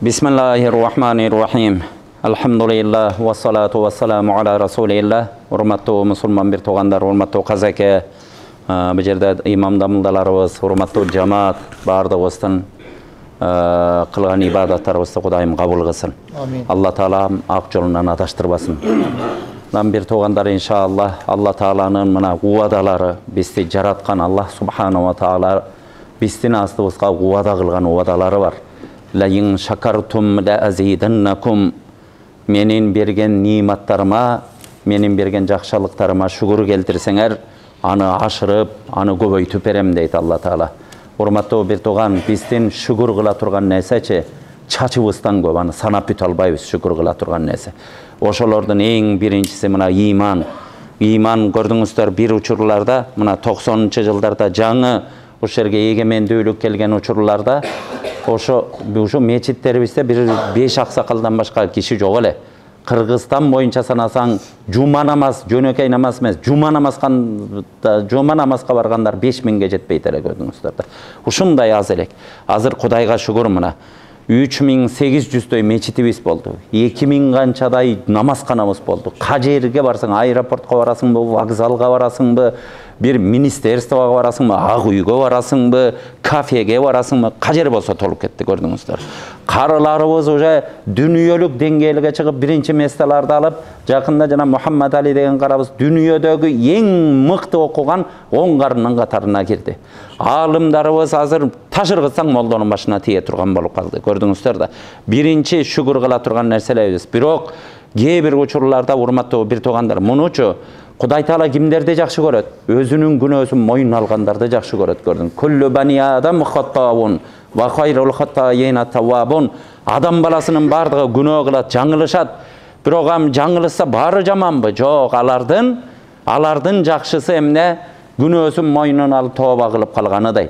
Bismillahirrahmanirrahim. Alhamdulillah, wassalatu wassalamu ala rasulillah. Hurmatlı musulman bir toğanдар, hurmatlı kazake, bu жерде imam damıldalarыбыз, hurmatlı cemaat, bardığızdan kılgan ibadattарыбызды Kudayım kabul kılsın. Allah Taala ak jolundan adaştırmasın. Lan bir toğanдар inşallah Allah Taala'nın mına uadaları, bizi jaratkan Allah Subhanahu wa Taala bizden astыбызга uada kılgan uadalары var. La in şakartum la azidannakum. Menin bergen nimatlarıma, menin bergen жақшылықтарыма şükür keltirseňer, anı aşırıp, anı köböýtüp berem deydi Allah Taala. Hormatly bir toğan, bizden şükür kıla turgan näseçi, çaçыбызdan köp, anı sanap büte albaýbys şükür kıla turgan näse. Oşolordan eň birinçisi mına iman. İman gördüňizler bir uçurlarda, mına 90-njy ýyldarda jaňy oş yerge egemendүүлük kelgen uçurlarda Oşo meçitlerimizde bir 5 aksakaldan başka kişi yok ele. Kırgızstan boyunca sanasan cuma namaz, jönökey namaz emez, cuma namazga barganlar 5000'ge jetpeyt ele gördüňüzler. Uşunday az elek. Azır Kudayga şükür mına 3800'дөй meçitimiz boldu. 2000 kançaday namazkanamız boldu. Kaç yerge barsaң, aeroportga barasыңбы, vokzalga barasыңбы, bir ministerstoga barasыңбы, ак үйгө barasыңбы, kafege barasыңбы, kaç yer bolsa tolup ketdi gördüňüzler. Karılarыбыз уже dünýölük deňgelige çykyp birinci meslelarda alıp, jakynda jana Muhammad Ali degen karabız dünýödögi eň mыкты okugan 10 karının katarına girdi. Alımlarыбыз azır taşırgıtsaң moldanın başına tiye turgan bolup kaldı. Gördüňüzler da. Birinci şükür kıla turgan nerselerimiz. Birok keybir uçurlarda hurmatly bir toğandar. Munuçu Kuday Taala kimlerdi jakşı göröt? Özünün günөөsүn moyun algandardy jakşı göröt gördüm. Kullu bani adam hattawun wa khayrul hattayina tawwabun. Adam balasının bardygy günөө kılat, jaňylyşat. Birok am jaňylışsa bary jamanby? Jok, alardın jakşysy emne günөөsүn moyunun alıp toba kılıp kalganyday.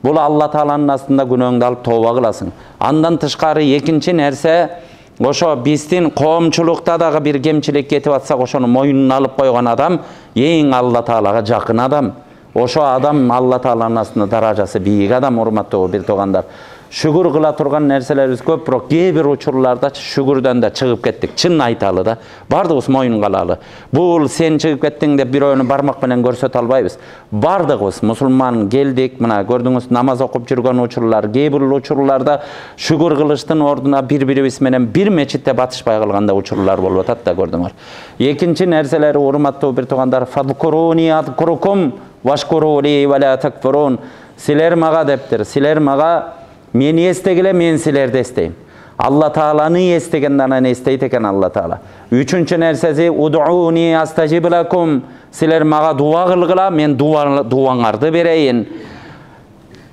Bul Allah Taala'nın aslında günөөňdü alıp toba kılasın. Andan tışkary ekinçi nerse oşo bizdin koomçulukta dagı bir kemçilik ketip atsa oşonu moyununa alıp koygan adam eň Allah Taala'ga jakyn adam. Oşo adam Allah Taala'nın aslında darajası biýik adam, hormatly bir toğandar. Şükür kıla turgan nerselerimiz köp, birok keybir uçurlarda şükürden de çıkıp kettik. Çyn aytaly da, bardygybız moyun kalaly. Bul sen çıkıp kettiň dep biröwünü barmak menen görsöte albaýbys. Bardygybız musulman geldik, mına gördüňüz namaz okup жүрgen uçurlar, keybir uçurlarda şükür kılıştın orduna bir-birimiz menen bir meçitte batışpay kılganda uçurlar bolup atat da gördüňüz. Ekinçi nerseleri hormatly bir toğandar, fadkuruni adkurukum vaşkuruli ve la takfurun. Siler maga depdir, siler maga meni estegile, men silerdi esteyim. Allah Taala'nı estegenlerden esteyt eken Allah Taala. Üçüncü nersesi ud'uni astajib lakum. Siler maga dua kılgıla, men duaňardy bereyin.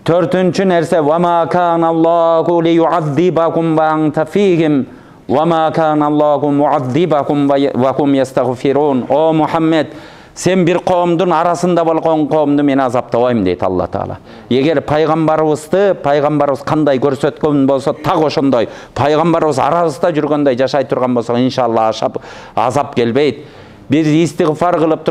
Dördüncü nerse ve ma kana Allahu li yu'azzibakum ve ente fihim ve ma kana Allahu mu'azzibakum ve hum yestagfirun. O Muhammed, sen bir kavmdun arasında bolgan kavmdu men azaptabayım deydi Allah Taala. Eger paygambarыбыз kanday görsetken bolsa tak oşondoy, paygambarыбыз arasında жүрgönдөy jaşay turgan bolsa inşallah azap gelbeyt. Bir istigfar kılıp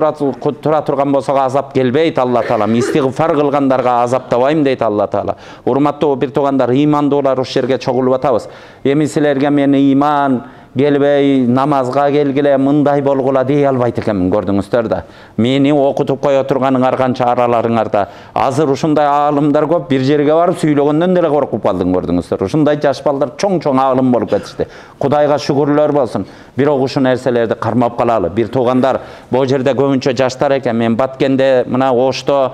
tura turgan bolsa azap gelbeyt Allah Taala. İstigfar kılgandarga azaptabayım deydi Allah Taala. Hormatly bir toğandar, imandolar oş yerge çogulup atabız. Emi silerge men iman gelbey, namazga gelgile mınday bolgula diýe albayt ekenmin gördüňüzler da. Meni okutup koýa turganyň arkança aralaryňarda azır uşunday alımlar köp, bir jerge baryp süýlegenden dele korkup kaldyň gördüňüzler. Uşunday jaş balдар çoň alım bolup ketişdi. Kudayga şükürler bolsun. Birok uşu nerselerdi karmap kalaly. Bir toğandar bu jerde köpünçe jaşlar eken. Men Batkende mına Oşto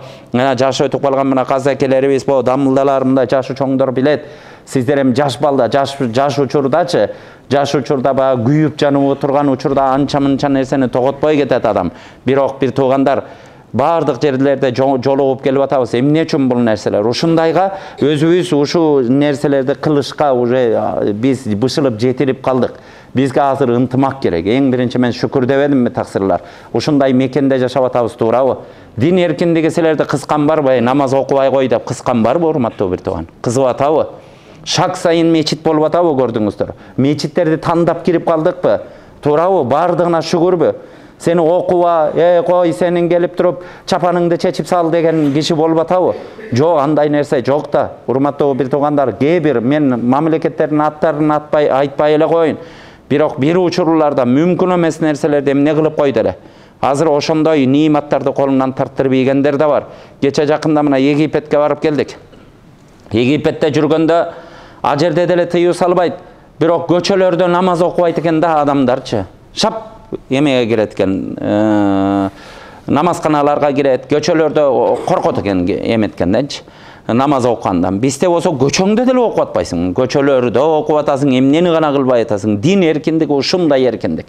jaşı ötüp kalgan mına kazakelerimiz, bu damıldalarımda jaşı çoňdor bilet. Sizler hem jaş balda, jaş uçurdaçı, jaş uçurda ba güýüp janyp oturgan uçurda ança-munça nerseni togotpoy ketet adam. Birok bir toğandar bardyk jerlerde jolup gelip atabız. Emne üçin bul nerseler? Uşundayga özübüz uşu nerselerde kılışka biz bışılıp jetilip kaldık. Bizge hazır ıntymak gerek. Eň birinçi men şükür debedimmi taksirlar. Uşunday mekende jaşap atabız, toğrabı? Din erkindigi silerdi kıskan barby? Namaz okubay koy dep kıskan barby hormatly bir toğan? Kızıp atabı? Şak sayın meçit bolup atabı gördüňüzler. Meçitlerdi tandap kirip kaldykpy? Toğrabı? Bardygyna şükürбү? Seni okuva, koy senin gelip durup çapanыңды çeçip sal деген kişi bolup atabı. Жоқ, андай нерсе жоқ та. Урматтуу бир туугандар, кээ мен мамлекеттердин аттарын айтпай эле коюн. Бирок бир учурларда мүмкүн эмес нерселерди эмне кылып койду эле. Азыр ошондой ниматтарды колунан тарттырып ийгендер да бар. Кече жакында мына Египетке барып келдик. Египетте жүргөндө а жерде деле тыюу салбайт. Бирок көчөлөрдө намаз окубайт экен да адамдарчы. Шап эмеге кирет экен. Намазканаларга кирет, көчөлөрдө коркот экен эметкенденчи. Намаз окугандан. Бизде болсо көчөңдө деле окуп атпайсың. Көчөлөрдө окуп атасың, эмнени гана кылбай атасың. Дин эркиндиги ушундай эркиндик.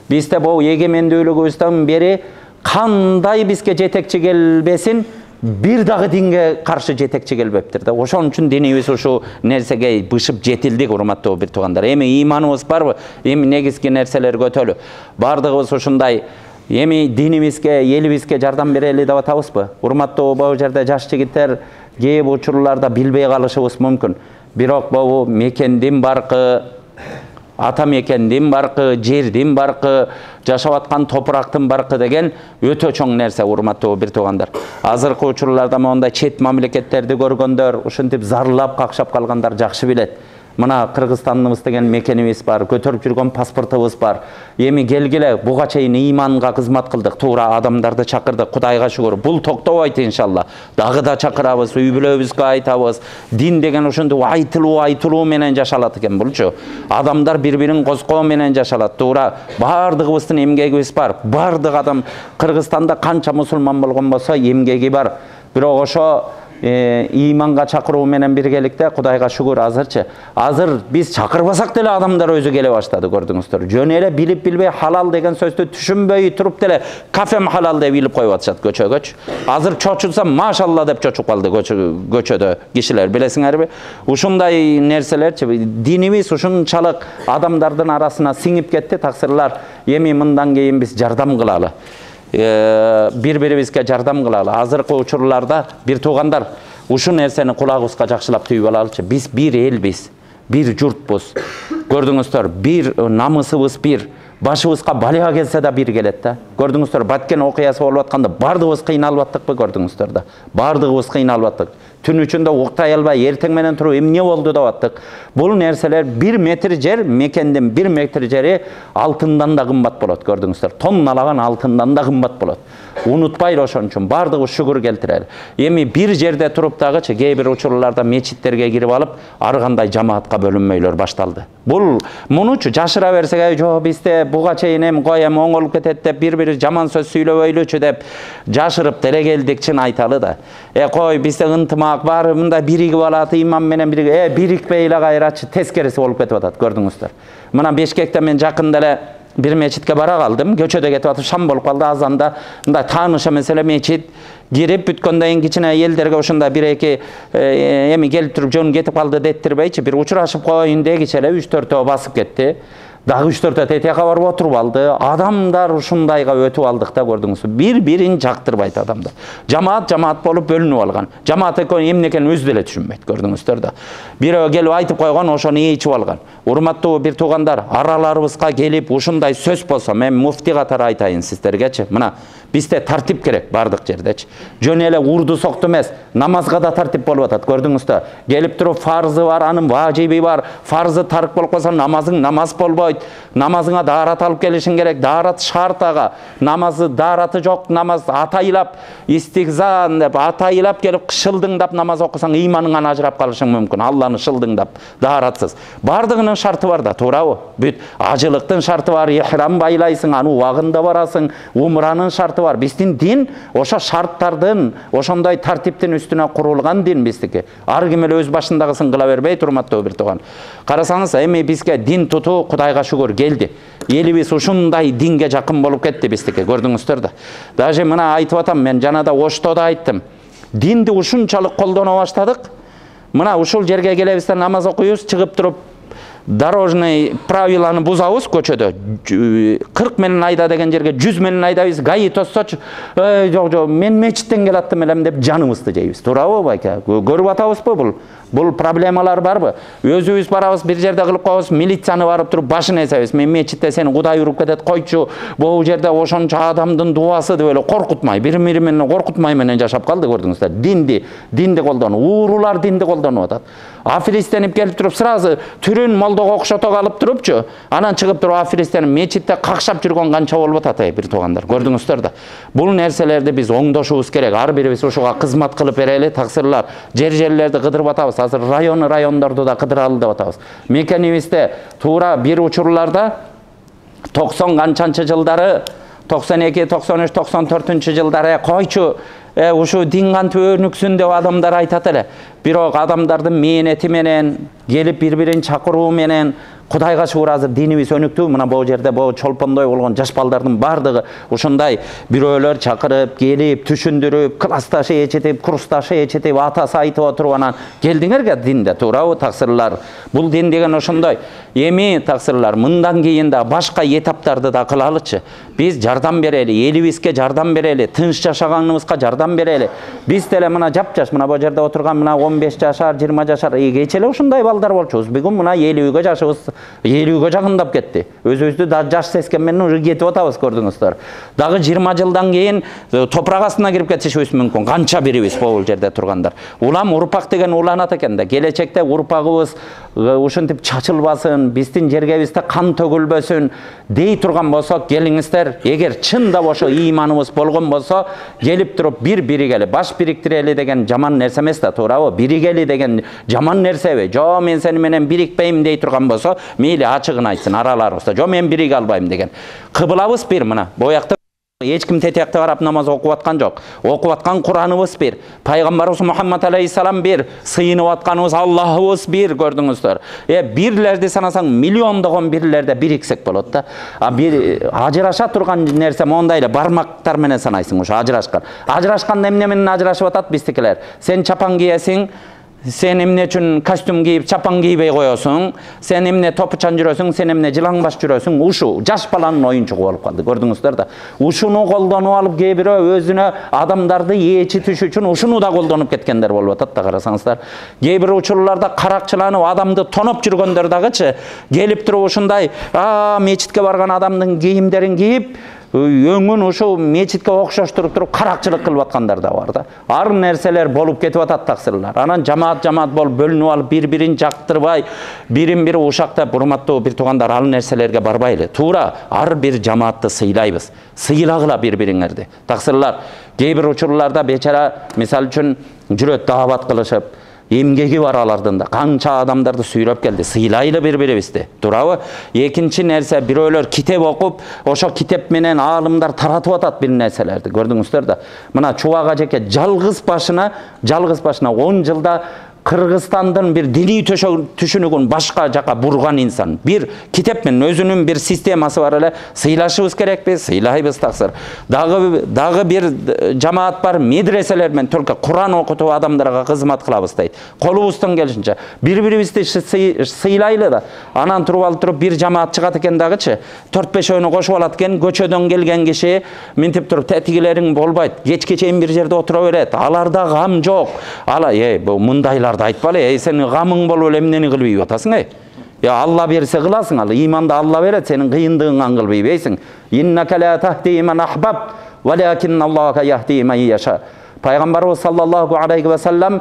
Бизде бул эгемендүүлүгүбүздөн бери кандай бизге жетекчи келбесин, бир дагы динге каршы жетекчи келбептир да. Ошон үчүн динибиз ушу нерсеге бышып жетилдик, урматтуу бир туугандар. Эми иманыбыз барбы? Эми негизги нерселер көтөлү. Бардыгыбыз ушундай эми динибизге, элибизге жардам берели деп атабызбы? Урматтуу бул жерде жаш жигиттер кээ учурларда билбей калышыбыз мүмкүн. Бирок бул мекендин баркы, ата мекендин баркы, жердин баркы, жашап аткан топурактын баркы деген өтө чоң нерсе, урматтуу бир туугандар. Азыркы учурларда мондай чет мамлекеттерди көргөндөр, ушинтип зарлап какшап калгандар жакшы билет. Мына Кыргызстаныбыз деген мекенибиз бар, көтөрүп жүргөн паспортубуз бар. Эми келгиле буга чейин иманга кызмат кылдык, туура адамдарды чакырдык, Кудайга шүгүр. Бул токтобойт иншалла. Дагы да чакырабыз, үй бүлөбүзгө айтабыз. Дин деген ушундай айтылуу менен жашалат экен булчу. Адамдар бири-бирин коскоо менен жашалат. Туура бардыгыбыздын эмгегибиз бар. Бардык адам Кыргызстанда канча мусулман болгон болсо эмгеги бар. Бирок ошо иманга чакыруу менен биргеликте Кудайга шүгүр азырчы. Азыр биз чакырбасак деле адамдар өзү келе баштады, көрдүңүздөр. Жөн эле билип билбей халал деген сөздү түшүнбөй туруп деле кафем халал деп билип коюп атышат көчөгөчү. Азыр чочулса машалла деп чочуп калды көчөдө кишилер, билесиңерби? Ушундай нерселерчи, динибиз ушунчалык адамдардын арасына сиңип кетти, таксырлар. Эми мындан кийин биз жардам кылалы. Бири-бирибизге жардам кылалы. Азыркы учурларда бир туугандар ушу нерсени кулагыбызга жакшылап түйүп алалычы. Биз бир элбиз, бир журтпуз. Көрдүңүздөр, бир намысыбыз бир. Башыбызга балия келсе да бир келет да. Көрдүңүздөр, Баткен окуясы болуп атканда бардыгыбыз кыйналып аттыкпы, көрдүңүздөр да. Бардыгыбыз кыйналып аттык. Түн ичинде уктай албай, эртең менен туруп эмне болду деп аттык. Бул нерселер 1 метр жер, мекендин 1 метр жери алтындан да кымбат болот, көрдүңүздөр. Тонналаган алтындан да кымбат болот. Унутпайлы ошон үчүн бардыгы шүгүр келтирели. Эми бир жерде туруп дагычы кээ бир учурларда мечиттерге кирип алып, ар кандай жамаатка бөлүнмөйлөр башталды. Бул мунучу жашыра берсек, жок бизде буга чейин эми коем оңолуп кетет деп бир-бири жаман сөз сүйлөбөйлүчү деп жашырып деле келдик, чын айталы да. Кой бизде ынтымак бар, мындай биригип алат, имам менен бирикпей эле кайрачы тескериси болуп кетип атат, көрдүңүздөр. Мына Бишкекте мен жакында эле бир мечитке бара калдым, көчөдө кетип атып шам болуп калды, азанда мындай тааныш эмес эле мечит. Кирип бүткөндөн кийин кичине элдерге ушундай 1-2 эми келип туруп жөн кетип калды деттирбейчи, бир учурашып коюн дегиче эле 3-4 басып кетти. Дагы 3-4 тетияка барып отуруп алды. Адамдар ушундайга өтүп алдык да, көрдүңүзбү? Бир-бирин жактырбайт адамдар. Жамаат болуп бөлүнүп алган. Жамаат эмне экенин өзү деле түшүнбөйт, көрдүңүздөр да. Бирөө келип айтып койгон, ошону ичип алган. Урматтуу бир туугандар, араларыбызга келип ушундай сөз болсо, мен муфти катары айтайын сиздергечи. Мына бизде тартип керек бардык жердечи. Жөн эле урду сокту эмес, намазга да тартип болуп атат, көрдүңүздөр. Келип туруп фарзы бар, анын важиби бар. Фарзы тарк болуп калса, намазың намаз болбойт. Намазыңа даарат алып келишиң керек. Даарат шарт ага. Намазы даараты жок, намаз атайлап, истигзан деп атайлап келип шылдыңдап намаз окусаң, иманыңан ажырап калышың мүмкүн. Алланы шылдыңдап, дааратсыз. Бардыгынын шарты бар да, туурабы? Бүт ажылыктын шарты бар, ихрам байлайсың, аны убагында барасың, умранын шарты бар. Биздин дин ошо шарттардын, ошондой тартиптин үстүнө курулган дин биздики. Ар ким эле өз башындагысын кыла бербейт, урматтуу бир тууган. Карасаңыз, эми бизге дин тутуу Кудайга шүгүр келди. Элибиз ушундай динге жакын болуп кетти биздики, көрдүңүздөр да. Даже мына айтып атам, мен жанада Ошто да айттым. Динди ушунчалык колдоно баштадык. Мына ушул жерге келебиз да намаз окуйбуз, чыгып туруп дорожный правиланы бузабыз көчөдө. 40 менен айда деген жерге 100 менен айдабыз. Гаи тоссочу, жок, мен мечиттен келаттым элем деп жаныбызды жейбиз. Туурабы байка? Көрүп атабызбы бул? Бул проблемалар барбы? Өзүбүз барабыз бир жерде кылып коебуз, милицияны барып туруп башын эсебиз. Мен мечитте сени Кудай уруп кетет, койчу. Бул жерде ошончо адамдын дуасы деп эле коркутмай, бири-бири менен коркутмай менен жашап калды, көрдүңүздөр. Динди колдонуп, уурулар динди колдонуп атат. Афиристенип келип туруп сразу түрүн молдого окшото калып турупчу, анан чыгып туруп афиристенип мечитте какшап жүргөн канча болуп атат, бир туугандар. Көрдүңүздөр да. Бул нерселерди биз оңдошубуз керек. Ар бирибиз ушуга кызмат кылып берели, таксырлар. Жер-жерлерди кыдырып атабыз. Азыр райондорду да кыдыралы деп атабыз. Мекенибизде туура бир учурларда 90 канчанчы жылдары 92, 93, 94 жылдары койчу ушу дин кантип өнүксүн деп адамдар айтат эле. Бирок адамдардын мээнети менен келип бири-бирин чакыруу менен Кудайга шүгүр азыр динибиз өнүктү. Мына бул жерде бул чолпондой болгон жаш балдардын бардыгы ушундай бирөөлөр чакырып, келип, түшүндүрүп, классташы эчитип, курсташы эчитип, атасы айтып отуруп анан келдиңерге динде, туурабы таксырлар? Бул дин деген ошондой. Эми таксырлар мындан кийин да башка этаптарды да кылалычы. Биз жардам берели, элибизге жардам берели, тынч жашаганыбызга жардам берели. Биз деле мына жапжаш, мына бул жерде отурган мына 15 жашар, 20 жашар, кече эле ушундай балдар болчубуз. Бүгүн мына 50-ге жашыбыз 50-ге жагындап кетти. Өзүбүздү да жаш сескен менен уже кетип атабыз, көрдүңүздөр. Дагы 20 жылдан кийин топурак астына кирип кетишибиз мүмкүн. Канча бирибиз бул жерде тургандар. Улам урпак деген уланат экен да. Келечекте урпагыбыз ушинтип чачылбасын, биздин жергебизде кан төгүлбөсүн дей турган болсок, келиңиздер, эгер чындап ошо ыйманыбыз болгон болсо, келип туруп бири-биригели баш бириктирели деген жаман нерсе эмес да, туурабы? Биригели деген жаман нерсеби? Жо, мен сени менен бирикпейм дей турган болсо, мейли ачыгын айтсын араларыбызда. Жо, мен бириге албайм деген. Кыблабыз бир, мына боякты эч ким тетекте карап намаз окуп аткан жок. Окуп аткан Кураныбыз бир. Пайгамбарыбыз Мухаммад алейхиссалам бир. Сыйынып атканыбыз Аллахыбыз бир, көрдүңүздөр. Бирлерди санасаң миллиондогон бирлерде бириксек болот да. Бир ажыраша турган нерсе мондай эле бармактар менен санайсың ушу ажырашкан. Ажырашкан эмне менен ажырашып атат биздикилер? Сен чапан кийесиң, сен эмне үчүн костюм кийип чапан кийбей коесуң, сен эмне топучан жүрөсүң, сен эмне жылаң баш жүрөсүң? Ушу жаш баланын оюнчугу болуп калды, көрдүңүздөр да. Ушуну колдонуп алып кээ бирөө өзүнө адамдарды ээчитиш үчүн ушуну да колдонуп кеткендер болуп атат да, карасаңыздар. Кээ бир учурларда каракчыланып адамды тоноп жүргөндөр дагычы келип туруп ушундай мечитке барган адамдын кийимдерин кийип өңүн ушу мечитке окшоштуруп туруп каракчылык кылып аткандар да бар да. Ар нерселер болуп кетип атат таксырлар. Анан жамаат болуп бөлүнүп алып бири-бирин жактырбай, бирин-бири ушактап, урматтуу бир туугандар, ал нерселерге барбайлы. Туура ар бир жамаатты сыйлайбыз. Сыйлагыла бири-бириңерди. Таксырлар кээ бир учурларда бечара мисал үчүн жүрөт даават кылышып, эмгеги бар алардын да, канча адамдарды сүйрөп келди. Сыйлайлы бири-бирибизди, туурабы? Экинчи нерсе, бирөөлөр китеп окуп, ошо китеп менен аалымдар таратып атат бир нерселерди, көрдүңүздөр да. Мына Чубак ажеке жалгыз башына 10 жылда Кыргызстандын бир дини түшүнүгүн башка жака бурган инсан. Бир китеп менен өзүнүн бир системасы бар эле. Сыйлашыбыз керекпиз, сыйлайбыз таксыр. Дагы бир жамаат бар, медреселер менен только Куран окутуп адамдарга кызмат кылабыз дейт. Колубуздон келишинче бири-бирибизди сыйлайлы да. Анан туруп туруп бир жамаат чыгат экен дагычы. 4-5 кошуп алат экен, көчөдөн келген киши минтип туруп тетигилериң болбойт. Кечке чейин бир жерде отура берет. Аларда гам жок. Бу мындайлар айтпалы, сен гамың болуп эле эмнени кылбай атасың, Алла берсе кыласың, ал иманды Алла берет, сенин кыйындыгыңан кылбай бейсиң. Иннака ла тахди ман ахбабт, валякинналлаха яхди ман яша. Пайгамбарыбыз саллаллаху алейхи ва саллям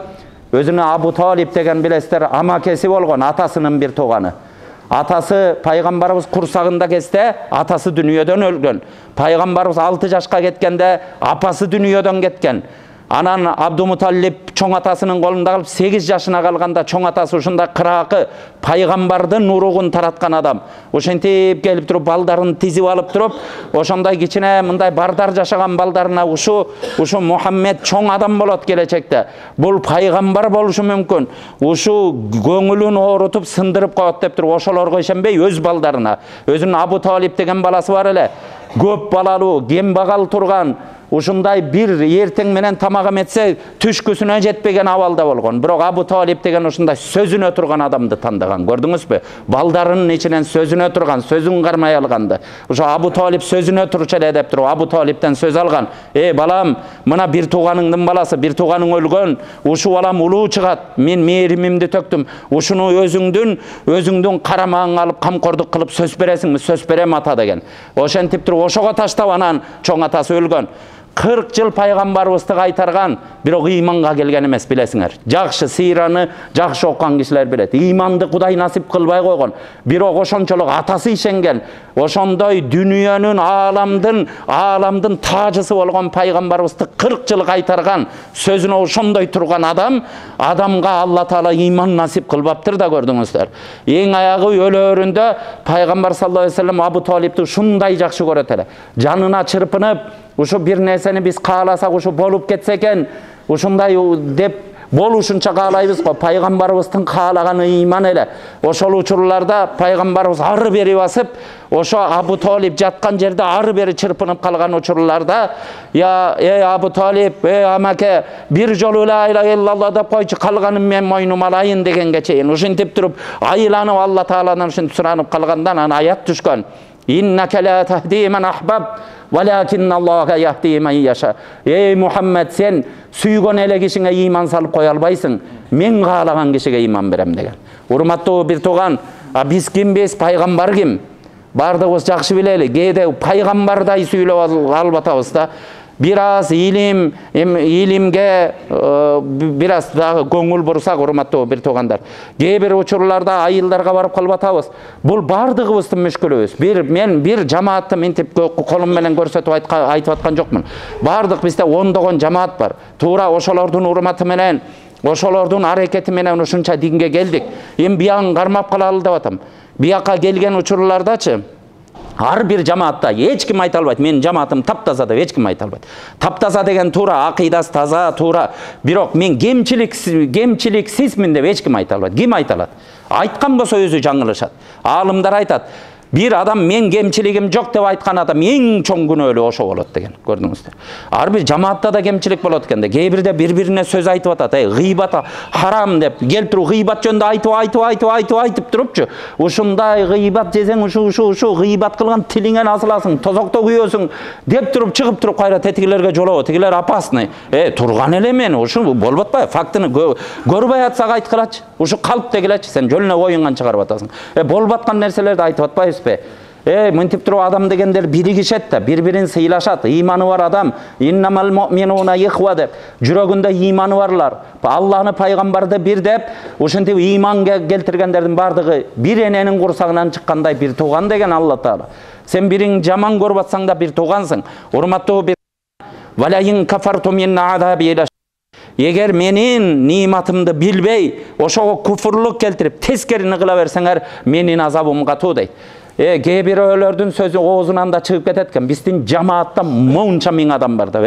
өзүнө Абу Талиб деген билесиздер, амакеси болгон, атасынын бир тууганы. Атасы пайгамбарыбыз курсагында кезде атасы дүнүйөдөн өлгөн. Пайгамбарыбыз 6 жашка кеткенде апасы дүнүйөдөн кеткен. Анан Абдумуталлип чоң атасынын колунда калып 8 жашына калганда чоң атасы ушундай кыракы пайгамбардын уругун тараткан адам. Ошентип келип туруп балдарын тизип алып туруп, ошондой кичине мындай бардар жашаган балдарына ушу Мухаммед чоң адам болот келечекте. Бул пайгамбар болушу мүмкүн. Ушу көңүлүн оорутуп сындырып коет деп туруп ошолорго ишенбей өз балдарына, өзүнүн Абу Талиб деген баласы бар эле. Көп балалуу, кембагал турган, ушундай бир эртең менен тамак эметсе түшкүсүнө жетпеген абалда болгон. Бирок Абу Талиб деген ушундай сөзүнө турган адамды тандаган. Көрдүңүзбү? Балдарынын ичинен сөзүнө турган, сөзүн кармай алганды. Ошо Абу Талиб сөзүнө турчу эле деп туруп Абу Талибтен сөз алган. Балам, мына бир тууганыңдын баласы, бир тууганың өлгөн. Ушу балам улуу чыгат. Мен мээримимди төктүм. Ушуну өзүңдүн карамагыңа алып камкордук кылып сөз бересиңби? Сөз берем ата деген. Ошентип туруп ошого таштап анан чоң атасы өлгөн. 40 жыл пайгамбарыбызды кайтарган, бирок ыйманга келген эмес, билесиңер. Жакшы сыйраны жакшы окуган кишилер билет. Ыйманды Кудай насип кылбай койгон. Бирок ошончолук атасы ишенген, ошондой дүйнөнүн, ааламдын тажысы болгон пайгамбарыбызды 40 жыл кайтарган, сөзүнө ошондой турган адамга Алла Таала ыйман насип кылбаптыр да, көрдүңүздөр. Эң аягы өлөрүндө пайгамбар саллаллаху алейхи вассалам Абу Талибти ушундай жакшы көрөт эле. Жанына чырпынып, ушу бир нерсени биз кааласак ушу болуп кетсе экен, ушундай деп болушунча каалайбыз го. Пайгамбарыбыздын каалаганы ыйман эле. Ошол учурларда пайгамбарыбыз ары бери басып, ошо Абу Талиб жаткан жерде ары бери чырпынып калган учурларда, Абу Талиб, амаке, бир жолу ла иляха иллаллах деп койчу, калганын мен мойнума алайын дегенге чейин ушинтип туруп айланып Алла Тааладан ушинтип суранып калгандан анан аят түшкөн. Иннака ла тахди ман ахбаб валякин Аллаха яхди ман яша. Мухаммед, сен сүйгөн эле кишиңе ыйман салып кое албайсың. Мен каалаган кишиге ыйман берем деген. Урматтуу бир тууган, биз кимбиз, пайгамбар ким? Бардыгыбыз жакшы билели. Кээде пайгамбардай сүйлөп албатабыз да. Бир аз илимге бир аз дагы көңүл бурсак, урматтуу бир туугандар, кээ бир учурларда айылдарга барып калбатабыз. Бул бардыгыбыздын мүшкүлүбүз. Мен бир жамаатты мынтип колум менен көрсөтүп айтып аткан жокмун. Бардык бизде ондогон жамаат бар. Туура ошолордун урматы менен, ошолордун аракети менен ушунча динге келдик. Эми биягын кармап калалы деп атам. Бияка келген учурлардачы ар бир жамаатта эч ким айта албайт, менин жамаатым таптаза деп эч ким айта албайт. Таптаза деген туура, акыйдасы таза, туура. Бирок мен кемчиликсизмин деп эч ким айта албайт. Ким айта алат? Айткан болсо өзү жаңылышат. Аалымдар айтат, бир адам мен кемчилигим жок деп айткан адам эң чоң күнөөлүү ошо болот деген. Көрдүңүздөр. Ар бир жамаатта да кемчилик болот экен да. Кээ бирде бири-бирине сөз айтып атат. Гыйбат харам деп келип туруп гыйбат жөнүндө айтып турупчу. Ушундай гыйбат жесең ушу гыйбат кылган тилиңен асыласың, тозокто күйөсүң деп туруп чыгып туруп кайра тетигилерге жолобо. Тигилер опасный. Турган эле мен ушу болуп атпайбы? Фактыны көрбөй атсак айткылачы. Ушу калп дегилечи, сен жөлүнө оюңган чыгарып атасың. Болуп аткан нерселерди айтып атпайбыз. Мынтип туруп адам дегендер биригишет да, бири-бирин сыйлашат. Ыйманы бар адам, иннамал муъминуна ихва деп, жүрөгүндө ыйманы барлар, Алланы, пайгамбарды бир деп, ошентип ыйманга келтиргендердин бардыгы бир эненин курсагынан чыккандай бир тууган деген Алла Таала. Сен бириң жаман көрүп атсаң да бир туугансың. Урматтуу бир валайин кафарту мин адаби ила. Егер менин ниматымды билбей, ошого куфурлук келтирип, тескерини кыла берсеңер, менин азабым катуу дейт. Кээ бирөөлөрдүн сөзү оозунан да чыгып кетет экен. Биздин жамаатта монча миң адам бар да.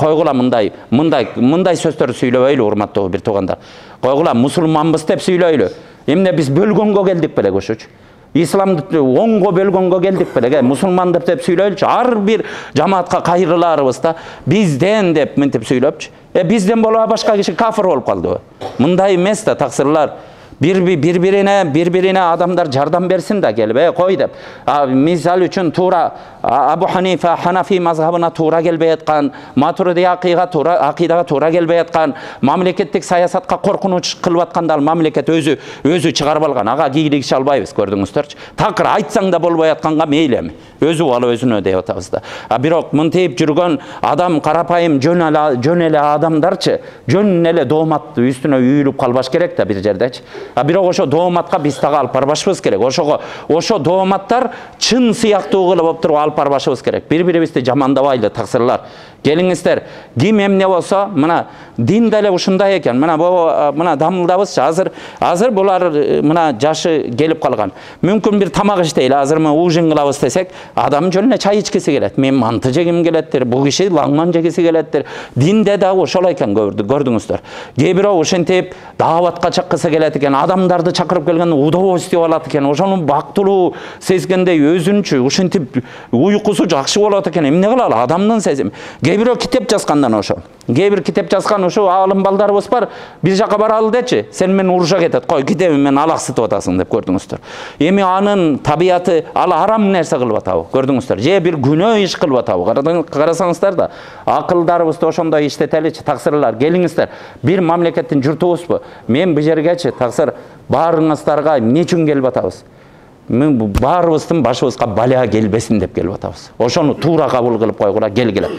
Койгула мындай сөздөрдү сүйлөбөйлү, урматтуу бир туугандар. Койгула мусулманбыз деп сүйлөйлү. Эмне биз бөлгөнгө келдик беле көшүч? Исламды оңго бөлгөнгө келдик беле? Мусулман деп сүйлөйлүчү. Ар бир жамаатка кайрыларыбыз да бизден деп мынтип сүйлөпчү. Бизден боло башка киши кафир болуп калдыбы? Мындай эмес да, таксырлар. Бир-бирине адамдар жардам берсин да келип, кой деп. Мисал үчүн туура Абу Ханифа Ханафи мазхабына туура келбей аткан, Матурidi акыйдага туура келбей аткан, мамлекеттик саясатка коркунуч кылып атканда ал мамлекет өзү чыгарып алган. Ага кийлигише албайбыз, көрдүңүздөрчү. Такыр айтсаң да болбой атканга мейли, өзү балы өзүнө деп атабыз да. Бирок мынтип жүргөн адам, карапайым жөн эле адамдарчы, жөн эле доомат үстүнө үйүлүп калбаш керек да бир жердечи. Бирок ошо дооматка биз дагы алып барбашыбыз керек. Ошо дооматтар чын сыяктуу кылып болуп туруп алып барбашыбыз керек. Бири-бирибизди жамандабайлы, таксырлар. Келиңиздер, ким эмне болсо, мына дин деле ушундай экен. Мына дамылдабызчы. Азыр булар мына жашы келип калган. Мүмкүн бир тамак иштейли, азыр мы ужин кылабыз десек, адам жөнүнө чай ичкиси келет. Мен манты жегим келеттир, бул киши лаңман жегиси келеттир. Динде дагы ошол экен, көрдүңүздөр. Кээ бирөө ошентип дааватка чыккысы келет экен. экен, адамдарды чакырып келгенде удовольствие алат экен, ошону бактылуу сезгендей өзүнчү ушинтип уйкусу жакшы болот экен. Эмне кылалы? Адамдын сезими. Кээ бирөө китеп жазгандан ошо. Кээ бир китеп жазган ошо аалым балдарыбыз бар. Бир жака баралы дечи, сен менен уруша кетет. Кой, китебим менен алаксытып атасың деп, көрдүңүздөр. Эми анын табияты ал арам нерсе кылып атабы, көрдүңүздөр. Же бир күнөө иш кылып атабы. Карасаңыздар да, акылдарыбызды ошондой иштетеличи, таксырлар. Келиңиздер, бир мамлекеттин журтубузбу? Мен бу жергечи таксыр баарыңыздарга эмне үчүн келип атабыз? Мен баарыбыздын башыбызга бала келбесин деп келип атабыз. Ошону туура кабыл кылып койгула, келгиле.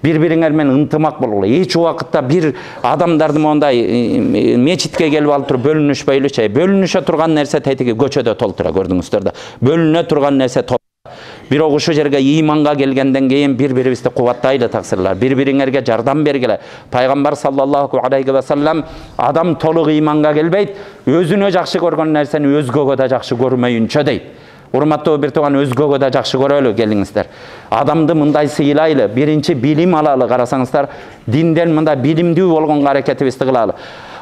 Бири-бириңер менен ынтымак болгула. Эч убакытта бир адамдарды мондай мечитке келип алып туруп бөлүнүшпөйлүчү. Бөлүнүшө турган нерсе тетиги көчөдө толтура, көрдүңүздөр да. Бөлүнө турган нерсе бирок ушул жерге ыйманга келгенден кийин бири-бирибизди кубаттайлы таксырлар. Бири-бириңерге жардам бергиле. Пайгамбар саллаллаху алейхи ва саллям адам толук ыйманга келбейт, өзүнө жакшы көргөн нерсени өзгөгө да жакшы көрмөйүнчө дейт. Урматтуу бир тууган, өзгөгө да жакшы көрөлү, келиңиздер. Адамды мындай сыйлайлы, биринчи билим алалы, карасаңыздар, динден мындай билимдүү болгонго аракетибизди кылалы.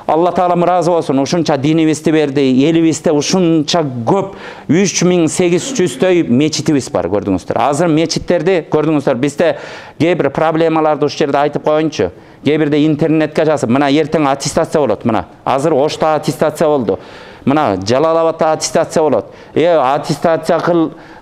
Алла Таалам разы болсун, ушунча динибизди берди, элибизде ушунча көп 3800 мечитибиз бар, көрдүңүздөр. Азыр мечиттерди көрдүңүздөр, бизде кээ бир проблемаларды ушул жерде айтып коеюнчу. Кээ бирде интернетке жазып, мына эртең аттестация болот, мына. Азыр Ошто аттестация болду. Мына Жалалабадта аттестация болот. Аттестация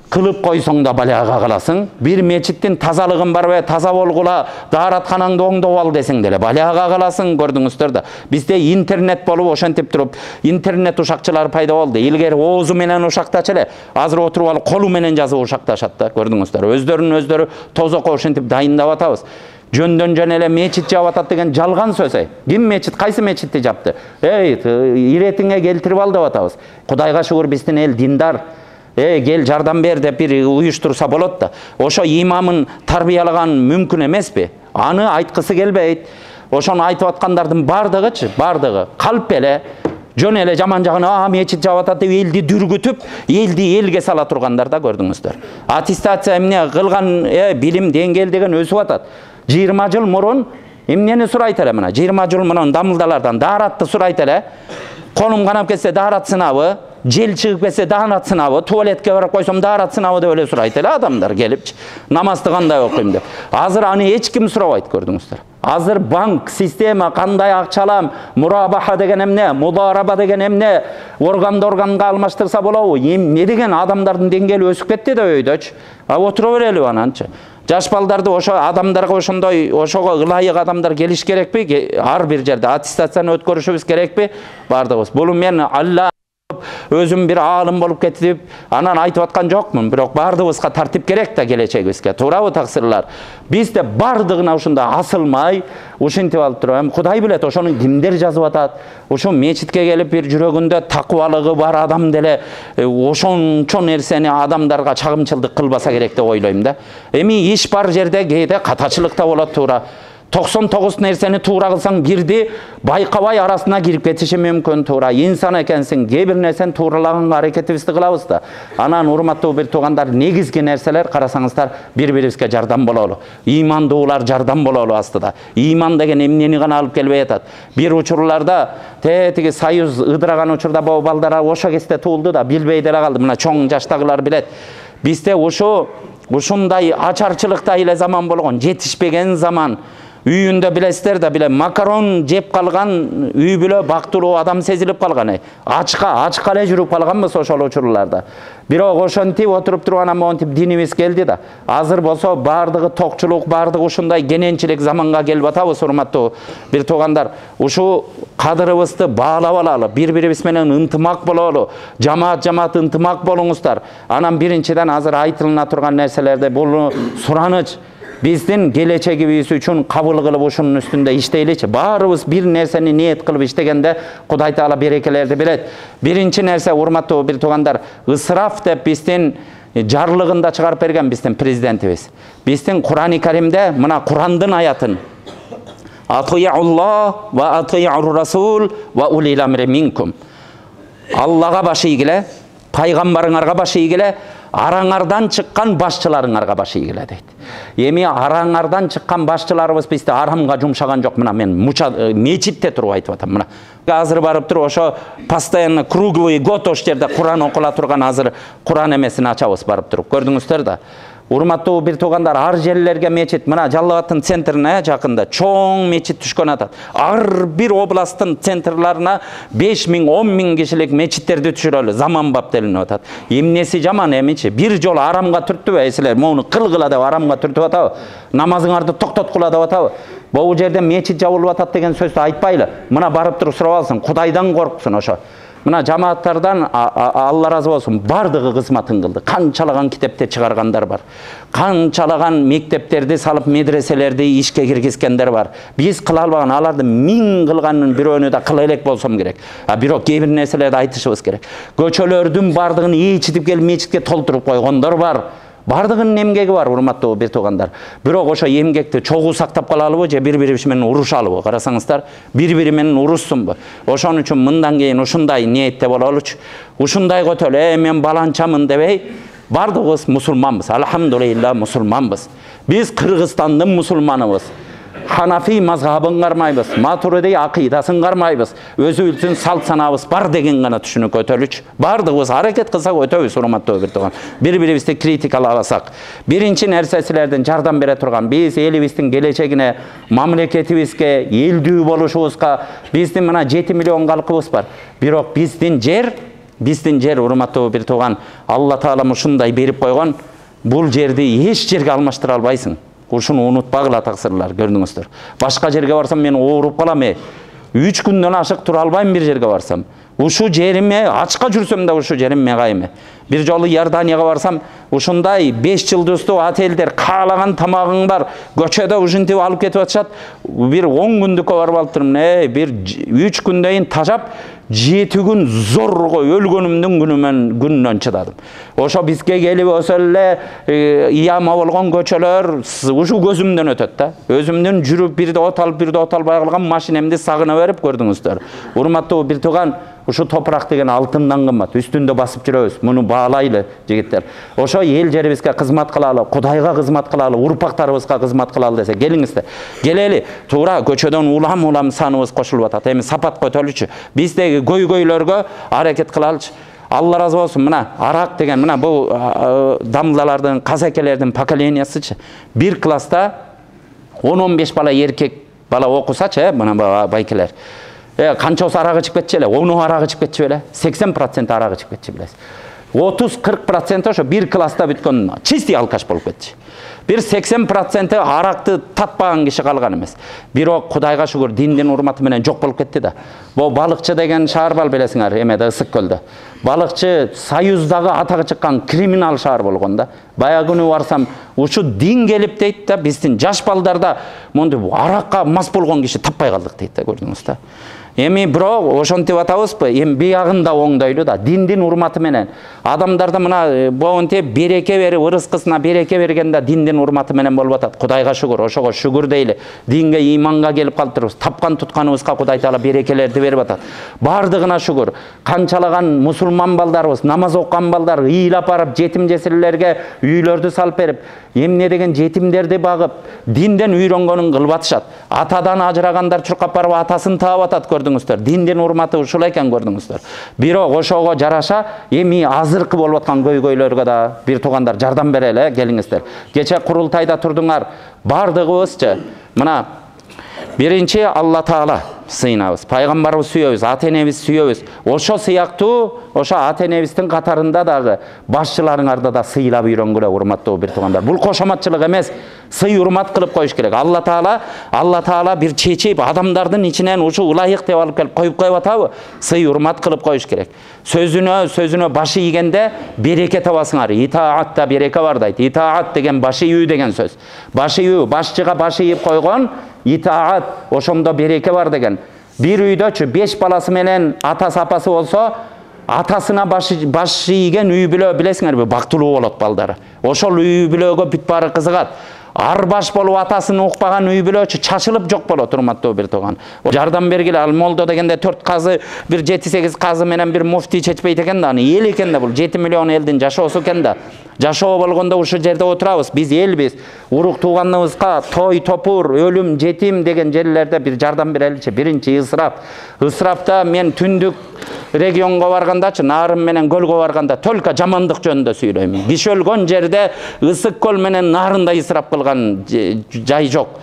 кылып койсоң да балага каласың. Бир мечиттин тазалыгын барбай, таза болгула, дааратканаңды оңдоп ал десең деле балага каласың, көрдүңүздөр да. Бизде интернет болуп, ошентип туруп, интернет ушакчылары пайда болду. Илгери оозу менен ушактачу эле, азыр отуруп алып колу менен жазып ушакташат да, көрдүңүздөр. Өздөрүн тозокко ошентип дайындап атабыз. Жөндөн жөн эле мечит жаап атат деген жалган сөз. Ким мечит, кайсы мечитти жапты? Иретиңе келтирип ал деп атабыз. Кудайга шүгүр, биздин эл диндар. Гел жардам бер деп бир уюштурса болот да. Ошо имамын тарбиялаган мүмкүн эмеспи? Аны айткысы келбейт. Ошону айтып аткандардын бардыгычы, бардыгы калп эле, жөн эле жаман жагына мечит жаап атат деп элди дүргүтүп, элди элге сала тургандар да, көрдүңүздөр. Аттестация эмне кылган, билим деңгээл деген өсүп атат. 20 жыл мурун эмнени сурайт эле, мына 20 жыл мурун дамылдалардан daaratты сурайт эле. Колум канап кетсе daarat сынабы, жел чыгып кетсе daarat сынабы, туалетке барып койсом daarat сынабы деп эле сурайт эле адамдар келипчи. Намазды кандай окуйм деп. Азыр аны эч ким сурабайт, көрдүңүздөр. Азыр банк система кандай акчалам, мурабаха деген эмне, мудараба деген эмне, органга алмаштырса болобу? Эмне деген адамдардын деңгээли өсүп кетти да өйдөчү. Отура берели ананчы. Жаш балдарды ошо адамдарга ошондой, ошого ылайык адамдар келиш керекпи? Ар бир жерде аттестацияны өткөрүшүбүз керекпи? Бардыгыбыз. Бул мен Алла өзүм бир аалым болуп кетип, анан айтып аткан жокмун, бирок бардыгыбызга тартип керек да келечегибизге. Туурабы таксырлар? Бизде бардыгына ушунда асылмай, ушинтип алып туруп, Кудай билет ошону кимдер жазып атат. Ошо мечитке келип бир жүрөгүндө такыбалыгы бар адам деле ошончо нерсени адамдарга чагымчылдык кылбаса керек деп ойлойм да. Эми иш бар жерде кээде катачылык да болот, туура. 99 нерсени туура кылсаң бирди байкабай арасына кирип кетиши мүмкүн, туура. Инсан экенсиң, кээ бир нерсени тууралаганга аракетибизди кылабыз да. Анан урматтуу бир туугандар, негизги нерселер карасаңыздар бири-бирибизге жардам бололу. Ыймандуулар жардам бололу астыда. Ыйман деген эмнени гана алып келбей атат. Бир учурларда тетиги союз ыдыраган учурда боо балдар ошо кезде туулду да, билбей деле калды. Мына чоң жаштагылар билет. Бизде ушундай ачарчылыкта эле заман болгон, жетишпеген заман. Үйүндө билесиздер да, биле макарон жеп калган үй бүлө бактылуу адам сезилип калган. Ачка эле жүрүп калганбыз ошол учурларда. Бирок ошентип отуруп туруп анан монтип динибиз келди да. Азыр болсо бардыгы токчулук, бардыгы ушундай кененчилик заманга келип атабыз, урматтуу бир туугандар. Ушу кадырыбызды баалап алалы, бири-бирибиз менен ынтымак бололу, жамаат ынтымак болуңуздар. Анан биринчиден азыр айтылына турган нерселерде бул сураныч. Биздин келечегибиз үчүн кабыл кылып ушунун үстүндө иштейличи. Баарыбыз бир нерсени ниет кылып иштегенде Кудай Таала берекелерди берет. Биринчи нерсе, урматтуу бир туугандар, ысраф деп биздин жарлыгында чыгарып берген биздин президентибиз. Биздин Кур'ан-ы Каримде мына Кур'андын аятын Атыйуллах ва атыйур расул ва улил амри минкум. Аллага баш ийгиле, пайгамбарыңарга баш ийгиле, Arаңардан чыккан башчыларыңарга баш ийгиле дейт. Эми араңардан чыккан башчыларыбыз бизди арамга жумшаган жок. Мына мен мечитте туруп айтып атам. Мына азыр барып туруп ошо постоянно круглый год ошол жерде Куран окула турган азыр Куран эмесин ачабыз барып туруп. Көрдүңүздөр да. Урматтуу бир туугандар, ар жерлерге мечит, мына Жалал Абадтын центрине жакында чоң мечит түшкөн атат. Ар бир областтын центрларына 5000, 10.000 кишилик мечиттерди түшүрөлү, заманбап делинип атат. Эмнеси жаман эмичи? Бир жолу арамга түрттүбү силер? Моуну кылгыла деп арамга түртүп атабы? Намазыңарды токтоткула деп атабы? Бул жерде мечит жабылып атат деген сөздү айтпайлы. Мына барып туруп сурап алсын, Кудайдан корксун ошо. Мына жамааттардан Алла разы болсун, бардыгы кызматын кылды. Канчалаган китепти чыгаргандар бар. Канчалаган мектептерди салып, медреселерди ишке киргизгендер бар. Биз кыла албаган, аларды 1000 кылганын бирөөнү да кыла элек болсом керек. Бирок кээ бир нерселерди айтышыбыз керек. Көчөлөрдүн бардыгын ичитип келип мечитке толтуруп койгондор бар. Бардыгынын эмгеги бар, урматтуу бир туугандар. Бирок ошо эмгекти чогуу сактап калалыбы же бири-бирибиз менен урушалыбы? Карасаңыздар, бири-бири менен урушсунбу? Ошон үчүн мындан кийин ушундай ниетте бололучу. Ушундай көтөлө, мен баланчамын дебей, бардыгыбыз мусулманбыз. Алхамдулилла мусулманбыз. Биз Кыргызстандын мусулманыбыз. Ханафи мазхабын кармайбыз, Матуриди акыйдасын кармайбыз. Өзүбүздүн салт санабыз бар деген гана түшүнүк өтөлүчү. Бардыгыбыз аракет кылсак өтөбүз, урматтуу бир тууган. Бири-бирибизди критикалабасак, биринчи нерсе силердин жардам бере турган, биз элибиздин келечегине, мамлекетибизге, элдүү болушубузга, биздин мына 7 миллион калкыбыз бар. Бирок биздин жер, урматтуу бир тууган, Алла Таала ушундай берип койгон, бул жерди эч жерге алмаштыра албайсың. Ушуну унутпагыла таксырлар, көрдүңүздөр. Башка жерге барсам мен ооруп калам. 3 күндөн ашык тура албайм бир жерге барсам. Ушу жериме ачка жүрсөм да ушу жерим мегайме. Бир жолу Иорданияга барсам, ушундай 5 жылдыздуу отелдер, каалаган тамагың бар, көчөдө ушинтип алып кетип атышат. Бир 10 күндүккө барып алыптырмын. Бир 3 күндөн тажап, 7 күн зорго өлгөнүмдүн күнүнөн чыдадым. Ошо бизге келип өсө эле ияма болгон көчөлөр ушу көзүмдөн өтөт да. Өзүмдүн жүрүп бирде от албай калган машинемди сагына берип, көрдүңүздөр. Урматтуу бир тууган, ушу топурак деген алтындан кымбат. Үстүндө басып жүрөбүз. Муну баалайлы, жигиттер. Ошо эл жерибизге кызмат кылалы, Кудайга кызмат кылалы, урпактарыбызга кызмат кылалы десе, келиңиздер. Келели, туура көчөдөн улам саныбыз кошулуп атат. Эми сапат көтөлүчү. Биздеги көйгөйлөргө аракет кылалычы. Алла разы болсун. Мына арак деген, мына бул дамлалардын, казакелердин поколениясычы. Бир класста 10-15 бала эркек бала окусачы, мына байкелер. Канчасы арак ичип кетчү эле? 10 арак ичип кетчү эле? 80% арак ичип кетчү билесиз. 30-40% ошо бир класста бүткөн чистый алкаш болуп кетчү. Бир 80% аракты татпаган киши калган эмес. Бирок Кудайга шүгүр диндин урматы менен жок болуп кетти да. Бул Балыкчы деген шаар бар билесиңер, эмеде Ысык көлдө. Балыкчы Союздагы атагы чыккан криминал шаар болгон да. Баягы күнү барсам, ушу дин келип дейт да, биздин жаш балдарда монтип аракка мас болгон киши таппай калдык дейт да, көрдүңүз да. Эми бирок ошентип атабызбы? Эми биягында оңдойлу да, диндин урматы менен. Адамдарда мына боонтип береке берип, ырыскысына береке бергенде диндин урматы менен болуп атат. Кудайга шүгүр, ошого шүгүр дейли. Динге, иманга келип калыптырбыз. Тапкан тутканыбызга Кудай Таала берекелерди берип атат. Бардыгына шүгүр. Канчалаган мусулман балдарыбыз, намаз окуган балдар ыйлап барып, жетим жесирлерге үйлөрдү салып берип, эмне деген жетимдерди багып, динден үйрөнгөнүн кылып атышат. Атадан ажырагандар чуркап барып атасын таап атат, көрдүңүздөр. Диндин урматы ушул экен, көрдүңүздөр. Бирок ошого жараша эми азыркы болуп аткан көйгөйлөргө да бир туугандар жардам берели, келиңиздер. Кече курултайда турдуңар, бардыгыбызчы. Мына биринчи Алла Таала сыйнабыз, пайгамбарыбыз сүйөбүз, ата-энебиз сүйөбүз. Ошо сыяктуу, ошо ата-энебиздин катарында дагы башчыларыңарда да сыйлап үйрөнгүлө, урматтуу бир туугандар. Бул кошоматчылык эмес, сый урмат кылып коюш керек. Алла Таала бир чечип, адамдардын ичинен ушу ылайык деп алып келип коюп атабы? Сый урмат кылып коюш керек. Сөзүнө башы ийгенде береке табасыңар. Итаатта береке бар дейт. Итаат деген башы ийүү деген сөз. Башы ийүү, башчыга башы ийип койгон итаат, ошондо береке бар деген. Бир үйдөчү 5 баласы менен атасы апасы болсо, атасына башы ийген үй бүлө билесиңерби, бактылуу болот балдары. Ошол үй бүлөгө бүт баары кызыгат. Арбаш болуп атасын укпаган үй бүлөчү чачылып жок болот, урматтуу бир тууган. Жардам бергиле, ал молдо дегенде 4 казы, бир 7-8 казы менен бир муфтий чечпейт экен да, аны эл экен да, бул 7 миллион элдин жашоосу экен да. Жашоо болгондо ушул жерде отурабыз, биз элбиз. Урук тууганыбызга той топур, өлүм, жетим деген жерлерде бир жардам береличи. Биринчи ысырап. Ысырапта мен түндүк регионго баргандачы, Нарын менен көлгө барганда только жамандык жөнүндө сүйлөйм. Киши өлгөн жерде ысык көл менен Нарында ысырап кылган жай жок.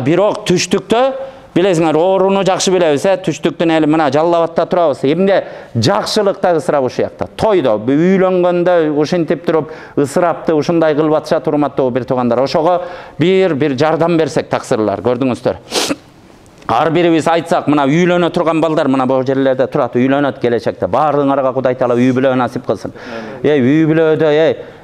Бирок түштүктө билесиңер, орууну жакшы билебиз, түштүктүн эли мына Жалал Абадта турабыз. Эмне жакшылыкта ысырап ушул жакта. Тойдо, үйлөнгөндө ушинтип туруп ысырапты ушундай кылып атышат, урматтуу бир туугандар. Ошого бир жардам берсек таксырлар, көрдүңүздөр. Ар бирибиз айтсак, мына үйлөнө турган балдар мына бул жерлерде турат, үйлөнөт келечекте. Баарыңарга Кудай Таала үй бүлө насип кылсын. Үй бүлөдө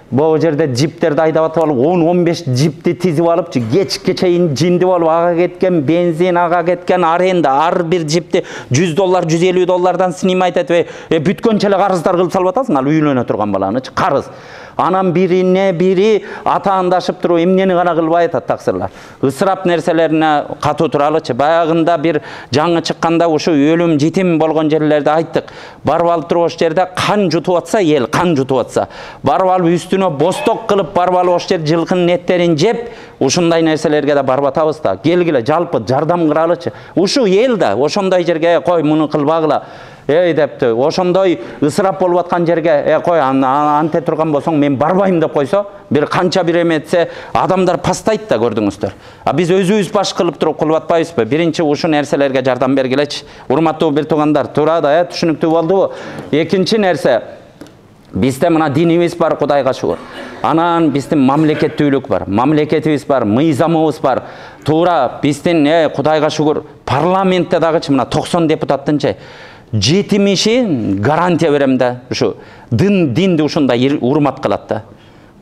бұл жерде джиптерді айдап алып, 10-15 джипті тизип алыпчы, кечке чейин жинди болуп, ага кеткен бензин, ага кеткен аренда, ар бир джипти $100, $150 снимать этип, бүткөнчө эле карыздар кылып салып атасың, ал үйлөнө турган баланы, карыз. Анан бирине бири атаандашып туруп, эмнени гана кылбай атат таксырлар. Ысырап нерселерине катуу туралычы. Баягында бир жаңы чыкканда ушу өлүм, жетим болгон жерлерде айттык. Барып алып туруп ошол жерде кан жутуп атса, эл кан жутуп атса, барып алып үстүнө босток кылып, барып алып ошол жер жылкынын эттерин жеп, ушундай нерселерге да барып атабыз да. Келгиле, жалпы жардам кыралычы. Ушу эл да ошондой жерге кой муну кылбагыла. Депти, ошондой ысырап болуп аткан жерге, кой анте турган болсоң мен барбайм деп койсо, бир канча бир эметсе, адамдар пастайт да, көрдүңүздөр. Биз өзүбүз баш кылып туруп кылып атпайбызбы? Биринчи ушу нерселерге жардам бергилечи. Урматтуу бир туугандар, туура да, түшүнүктүү болдубу? Экинчи нерсе, бизде мына динибиз бар, Кудайга шүгүр. Анан биздин мамлекеттүүлүк бар, мамлекетибиз бар, мыйзамыбыз бар. Туура биздин Кудайга шүгүр, парламентте дагычы мына 90 депутаттынчы 70-и гарантия берем да, ушу динди ушундай урмат кылат да.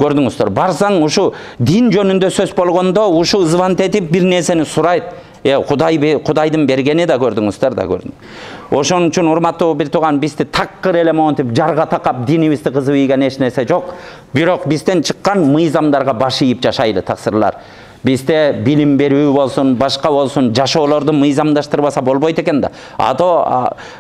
Көрдүңүздөр, барсаң ушу дин жөнүндө сөз болгондо ушу звонить этип бир нерсени сурайт. Кудайдын бергени да, көрдүңүздөр да, көрдүң. Ошон үчүн урматтуу бир тууган, бизди такыр эле монтип жарга такап динибизди кызып ийген эч нерсе жок. Бирок бизден чыккан мыйзамдарга баш ийип жашайлы таксырлар. Бизде билим берүү болсун, башка болсун, жашоолорду мыйзамдаштырбаса болбойт экен да.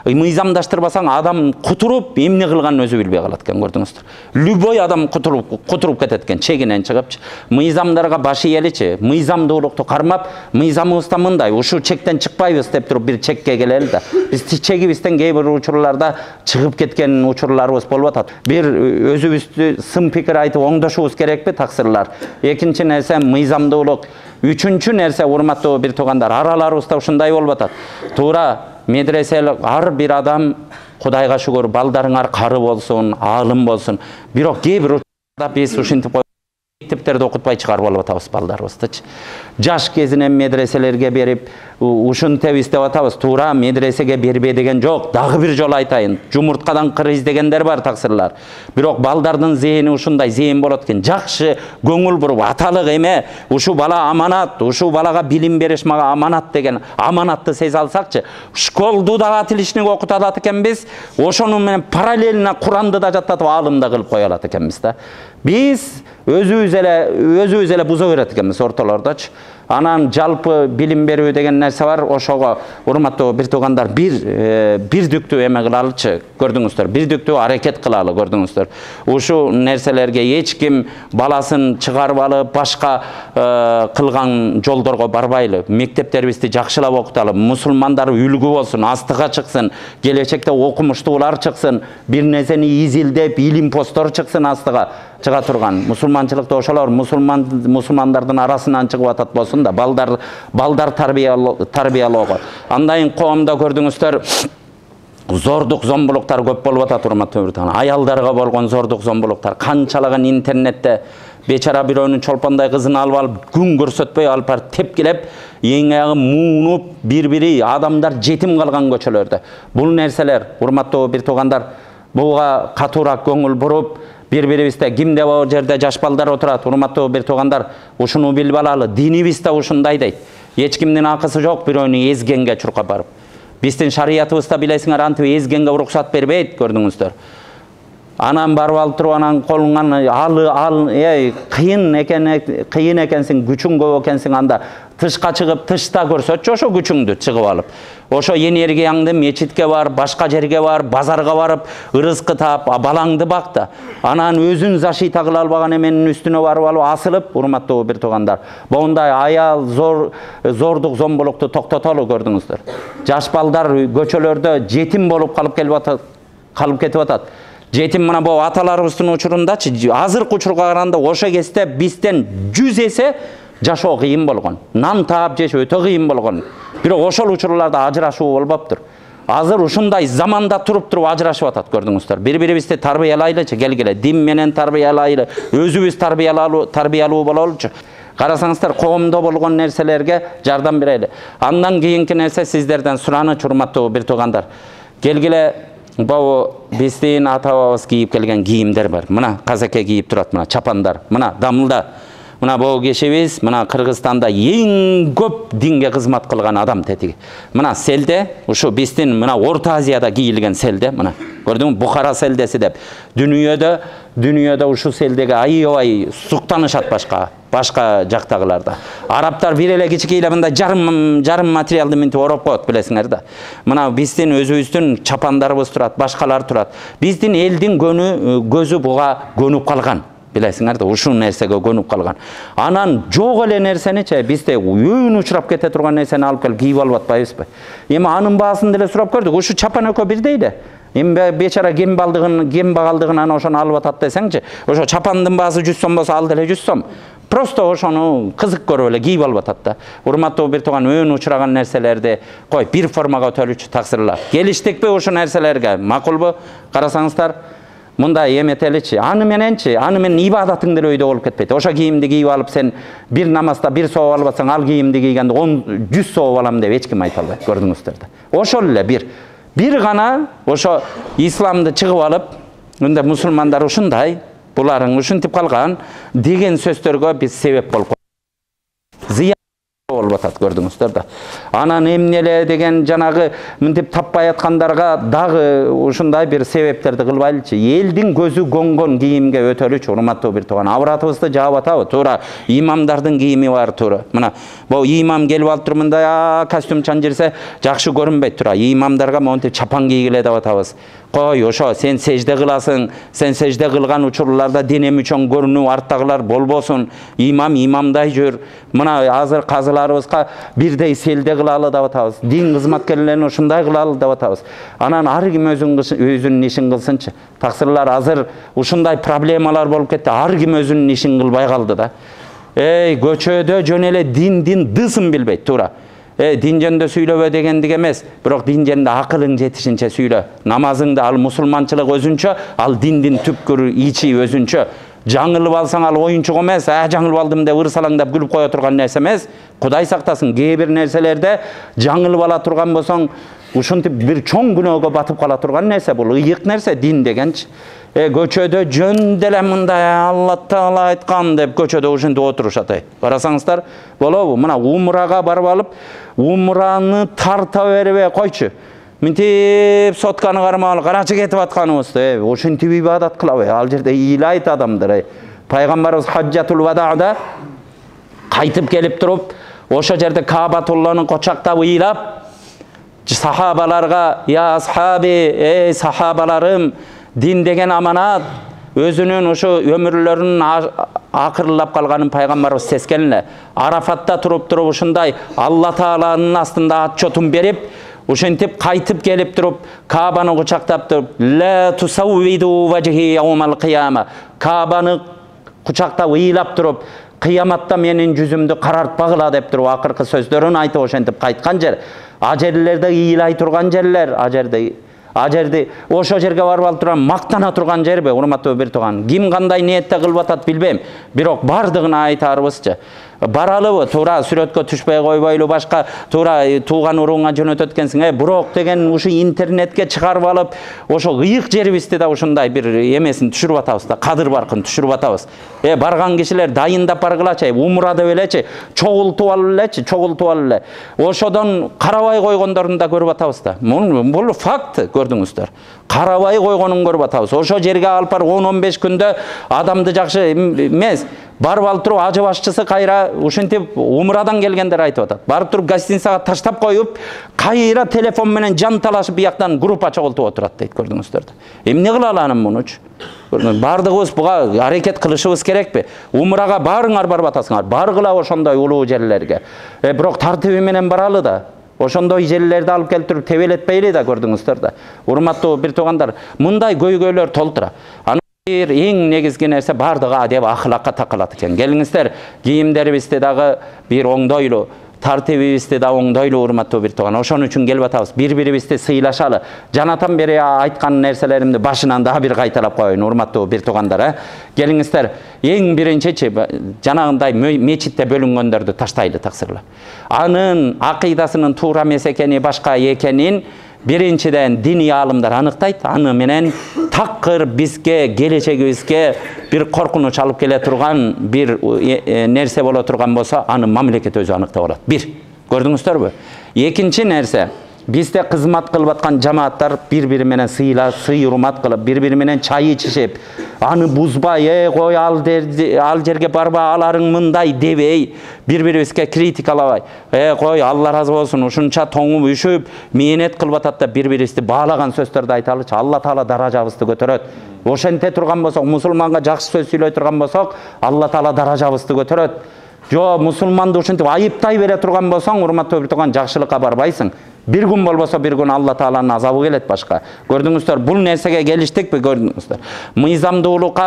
Мыйзамдаштырбасаң адам кутуруп, эмне кылганын өзү билбей калат экен, көрдүңүздөр. Любой адам кутуруп кетет экен, чегинен чыгыпчы. Мыйзамдарга баш ийеличи, мыйзамдуулукту кармап, мыйзамыбызда мындай, ушу чектен чыкпайбыз деп туруп бир чекке келели да. Биз чегибизден кээ бир учурларда чыгып кеткен учурларыбыз болуп атат. Бир өзүбүздү сын пикир айтып оңдошубуз керекпи, таксырлар? Экинчи нерсе мыйзамдуулук. Үчүнчү нерсе, урматтуу бир туугандар, араларыбызда ушундай болуп атат. Туура медреселик ар бир адам, Кудайга шүгүр, балдарыңар кары болсун, аалым болсун. Бирок кээ бир учурда биз ушинтип мектептерде окутпай чыгарып алып атабыз балдарыбыздычы. Жаш кезинен медреселерге берип, ушинтебиз деп атабыз. Туура медресеге бербе деген жок. Дагы бир жолу айтайын. Жумурткадан кыр издегендер бар, таксырлар. Бирок балдардын зээни ушундай зээн болот экен. Жакшы көңүл буруп, аталык эме, ушу бала аманат, ушу балага билим бериш мага аманат деген аманатты сезе алсакчы, школду дагы атилишник окута алат экенбиз, ошону менен параллельно Куранды да жаттатып аалым да кылып кое алат экенбиз да. Биз өзүбүз эле буза берет экенбиз ортолордочу. Анан жалпы билим берүү деген нерсе бар. Ошого урматтуу бир туугандар, бирдиктүү эме кылалычы, көрдүңүздөр. Бирдиктүү аракет кылалы, көрдүңүздөр. Ушу нерселерге эч ким баласын чыгарып алып, башка кылган жолдорго барбайлы. Мектептерибизди жакшылап окуталы, мусулмандар үлгү болсун, астыга чыксын, келечекте окумуштуулар чыксын, бир нерсени изилдеп, илим посттор чыксын астыга чыга турган. Мусулманчылыкта ошолор мусулмандардын арасынан чыгып атат болсун да, балдар тарбиялоого. Андайын коомдо көрдүңүздөр, зордук зомбулуктар көп болуп атат, урматтуу бир. Аялдарга болгон зордук зомбулуктар канчалаган интернетте бечара бирөөнүн чолпондой кызын алып, күн көрсөтпөй алып барып тепкилеп, эң аягы муунуп, бири адамдар жетим калган көчөлөрдө. Бул нерселер, урматтуу бир туугандар, буга катуураак көңүл буруп, бир-бирибизде кимде бул жерде жаш балдар отурат, урматтуу бир туугандар, ушуну билип алалы. Динибизде ушундай дейт. Эч кимдин акысы жок бирөөнү эзгенге чуркап барып. Биздин шариятыбызда билесиңер, антип эзгенге уруксат бербейт, көрдүңүздөр. Анан барып алып туруп анан колуңан ал кыйын экенсиң, күчүң көп экенсиң, анда тышка чыгып тышта көрсөтчү ошо күчүңдү чыгып алып. Ошо энергияңды мечитке бар, башка жерге бар, базарга барып, ырызкы таап, балаңды бакта. Анан өзүн защита кыла албаган эменин үстүнө барып алып асылып, урматтуу бир туугандар. Мондай аял зордук зомбулукту токтотолу көрдүңүздөр. Жаш балдар көчөлөрдө жетим болуп калып кетип атат. Жетим мына бу аталарыбыздын учурундачы, азыркы учурга караганда ошо кезде бизден 100 эсе жашоо кыйын болгон. Нан таап жеш өтө кыйын болгон. Бирок ошол учурларда ажырашуу болбоптур. Азыр ушундай заманда туруп ажырашып атат көрдүңүздөр. Бири-бирибизди тарбиялайлычы, келгиле, дин менен тарбиялайлы, өзүбүз тарбиялуу бололучу. Карасаңыздар, коомдо болгон нерселерге жардам берели. Андан кийинки нерсе сиздерден сураныч, урматтуу бир туугандар. Келгиле, бу биздин ата-бабабыз кийип келген кийимдер бар. Мына казаке кийип турат, мына чапандар, мына дамылда. Мына бу кишибиз мына Кыргызстанда эң көп динге кызмат кылган адам тетиги. Мына селде, ушу биздин мына Орта Азияда кийилген селде, мына. Көрдүңбү, Бухара селдеси деп. Дүйнөдө ушу селдеге аябай суктанышат башка жактагыларда. Арабтар бир эле кичикейле мындай жарым материалды минтип ороп коет, билесиңер да. Мына биздин өзүбүздүн чапандарыбыз турат, башкалар турат. Биздин элдин көзү буга көнүп калган. Билесиңер да, ушул нерсеге көнүп калган. Анан жок эле нерсеничи бизде өйүн учурап кете турган нерсени алып келип кийип алып атпайбызбы? Эми анын баасын деле сурап көрдүк. Ушу чапан экөө бирдей да. Эми бечара кем багалдыгын ана ошону алып атат десеңчи, ошо чапандын баасы 100 сом болсо ал деле 100 сом. Просто ошону кызык көрүп эле кийип алып атат да. Урматтуу бир тууган, өйүн учураган нерселерди кой бир формага өтөлүчү таксырлар. Келиштикпи ушул нерселерге? Макулбу? Карасаңыздар, мындай эметеличи, аны менен ибадатың деле өйдө болуп кетпейт. Ошо кийимди кийип алып сен бир намазда 1 сооп алып атсаң, ал кийимди кийгенде 100 сооп алам деп эч ким айта албайт, көрдүңүздөр да. Ошол эле бир гана ошо исламды чыгып алып, мындай мусулмандар ушундай, буларың ушинтип калган деген сөздөргө биз себеп болуп болуп атат, көрдүңүздөр да. Анан эмнеле деген жанагы мынтип таппай аткандарга дагы ушундай бир себептерди кылбайлычы. Элдин көзү көнгөн кийимге өтөлүчү, урматтуу бир тууган. Авратыбызды жаап атабы? Туура. Имамдардын кийими бар, туура. Мына, бу имам келип алып туруп мындай костюмчан жүрсө жакшы көрүнбөйт, туура. Имамдарга монтип чапан кийгиле деп атабыз. Кой, ошо сен сежде кыласың, сен сежде кылган учурларда дене мүчөң көрүнүү, арттагылар болбосун. Имамдай жүр. Мына азыр казыларыбызга бирдей селде кылалы деп атабыз. Дин кызматкерлерин ушундай кылалы деп атабыз. Анан ар ким өзүнүн ишин кылсынчы. Таксырлар азыр ушундай проблемалар болуп кетти. Ар ким өзүнүн ишин кылбай калды да. Көчөдө жөн эле диндин дысын билбейт, туура. Дин жөнүндө сүйлөбө дегендик эмес, бирок дин жөнүндө акылың жетишинче сүйлө. Намазыңды, ал мусулманчылык өзүнчө, ал диндин түпкүр ичи өзүнчө. Жаңылып алсаң ал оюнчук эмес, жаңылып алдым деп ырсалаңдап күлүп кое турган нерсе эмес. Кудай сактасын, кээ бир нерселерде жаңылып ала турган болсоң, ушинтип бир чоң күнөөгө батып кала турган нерсе, бул ыйык нерсе дин дегенчи. Көчөдө жөн деле мындай Алла Таала айткан деп көчөдө ушинтип отурушат. Карасаңыздар, болобу? Мына умрага барып алып, умраны тарта бербей койчу. Мынтип сотканы кармап, карачы кетип атканыбызды, ушинтип ибадат кылабы? Ал жерде ыйлайт адамдар. Пайгамбарыбыз хаджатул вадада кайтып келип туруп, ошо жерде Каабатулланы кочактап ыйлап, сахабаларга, я асхаби, сахабаларым, дин деген аманат, өзүнүн ушу өмүрлөрүнүн акырлап калганын пайгамбарыбыз сескенеле. Арафатта туруп ушундай Алла Тааланын астында отчетун берип, ушинтип кайтып келип туруп, Каабаны кучактап туруп, ла тусаввиду важхи яумал кияма. Каабаны кучактап ыйлап туруп, кыяматта менин жүзүмдү карартпагыла деп туруп акыркы сөздөрүн айтып ошентип кайткан жер. Ажерлерде ыйлай турган жерлер, ажерди ошо жерге барып алып турган мактана турган жерби, урматтуу бир тууган. Ким кандай ниетте кылып атат билбейм, бирок бардыгына айтарыбызчы. баралыбы, туура сүрөткө түшпөй койбойлу, башка туура тууган урууңа жөнөтөт экенсиң. Бирок деген ушу интернетке чыгарып алып, ошо ыйык жерибизди да ушундай бир эмесин түшүрүп атабыз да, кадыр баркын түшүрүп атабыз. Барган кишилер дайындап баргылачы, умра деп элечи, чогултуп алып элечи, чогултуп алып эле. Ошодон карабай койгондорун да көрүп атабыз да. Бул факт, көрдүңүздөр. Карабай койгонун көрүп атабыз. Ошо жерге алып барып 10-15 күндө адамды жакшы эмес. Барып алып туруп ажы башчысы кайра ушинтип умрадан келгендер айтып атат. Барып туруп гостиницага таштап коюп, кайра телефон менен жанталашып бияктан группа чогултуп отурат дейт, көрдүңүздөр. Эмне кылалы анын мунучу? Бардыгыбыз буга аракет кылышыбыз керекпи? Умрага баарыңар барып атасыңар. Баргыла ошондой улуу жерлерге. Бирок тартиби менен баралы да. Ошондой жерлерди алып келип туруп тебелетпейли да, көрдүңүздөр да. Урматтуу бир туугандар, мындай көйгөйлөр толтура. Bir eң негизги нерсе бардыгы адеп ахлакка такалат экен. Келиңиздер, кийимдерибизди дагы бир оңдойлу, тартибибизди да оңдойлу, урматтуу бир тууган. Ошон үчүн келип атабыз. Бири-бирибизди сыйлашалы. Жанатан бери айткан нерселеримди башынан дагы бир кайталап коеюн, урматтуу бир туугандар. Келиңиздер, эң биринчичи жанагындай мечитте бөлүнгөндөрдү таштайлы таксырлар. Анын акыйдасынын туура эмес экени, башка экенин биринчиден диний алымдар аныктайт. Аны менен такыр бизге, келечегибизге бир коркунуч алып келе турган бир нерсе боло турган болсо, аны мамлекет өзү аныктап алат. Бир, көрдүңүздөрбү? Экинчи нерсе, бизде кызмат кылып аткан жамааттар бири-бири менен сый урмат кылып, бири-бири менен чай ичишип, аны бузбай, кой ал жерге барба, аларың мындай дебей, бири-бирибизге критикалабай, кой Алла разы болсун, ушунча тоңуп үшүп, мээнет кылып атат да бири-бирибизди баалаган сөздөрдү айталычы. Алла Таала даражабызды көтөрөт. Ошенте турган болсок, мусулманга жакшы сөз сүйлөй турган болсок, Алла Таала даражабызды көтөрөт. Жо, мусулманды ушинтип айыптай бере турган болсоң, урматтуу бир тууган, жакшылыкка барбайсың. Bir gün болбосо bir gün Allah Taala'nын азабы келет башка. Көрдүңүздөр, бул нерсеге келиштикпи, көрдүңүздөр. Мыйзамдуулукка,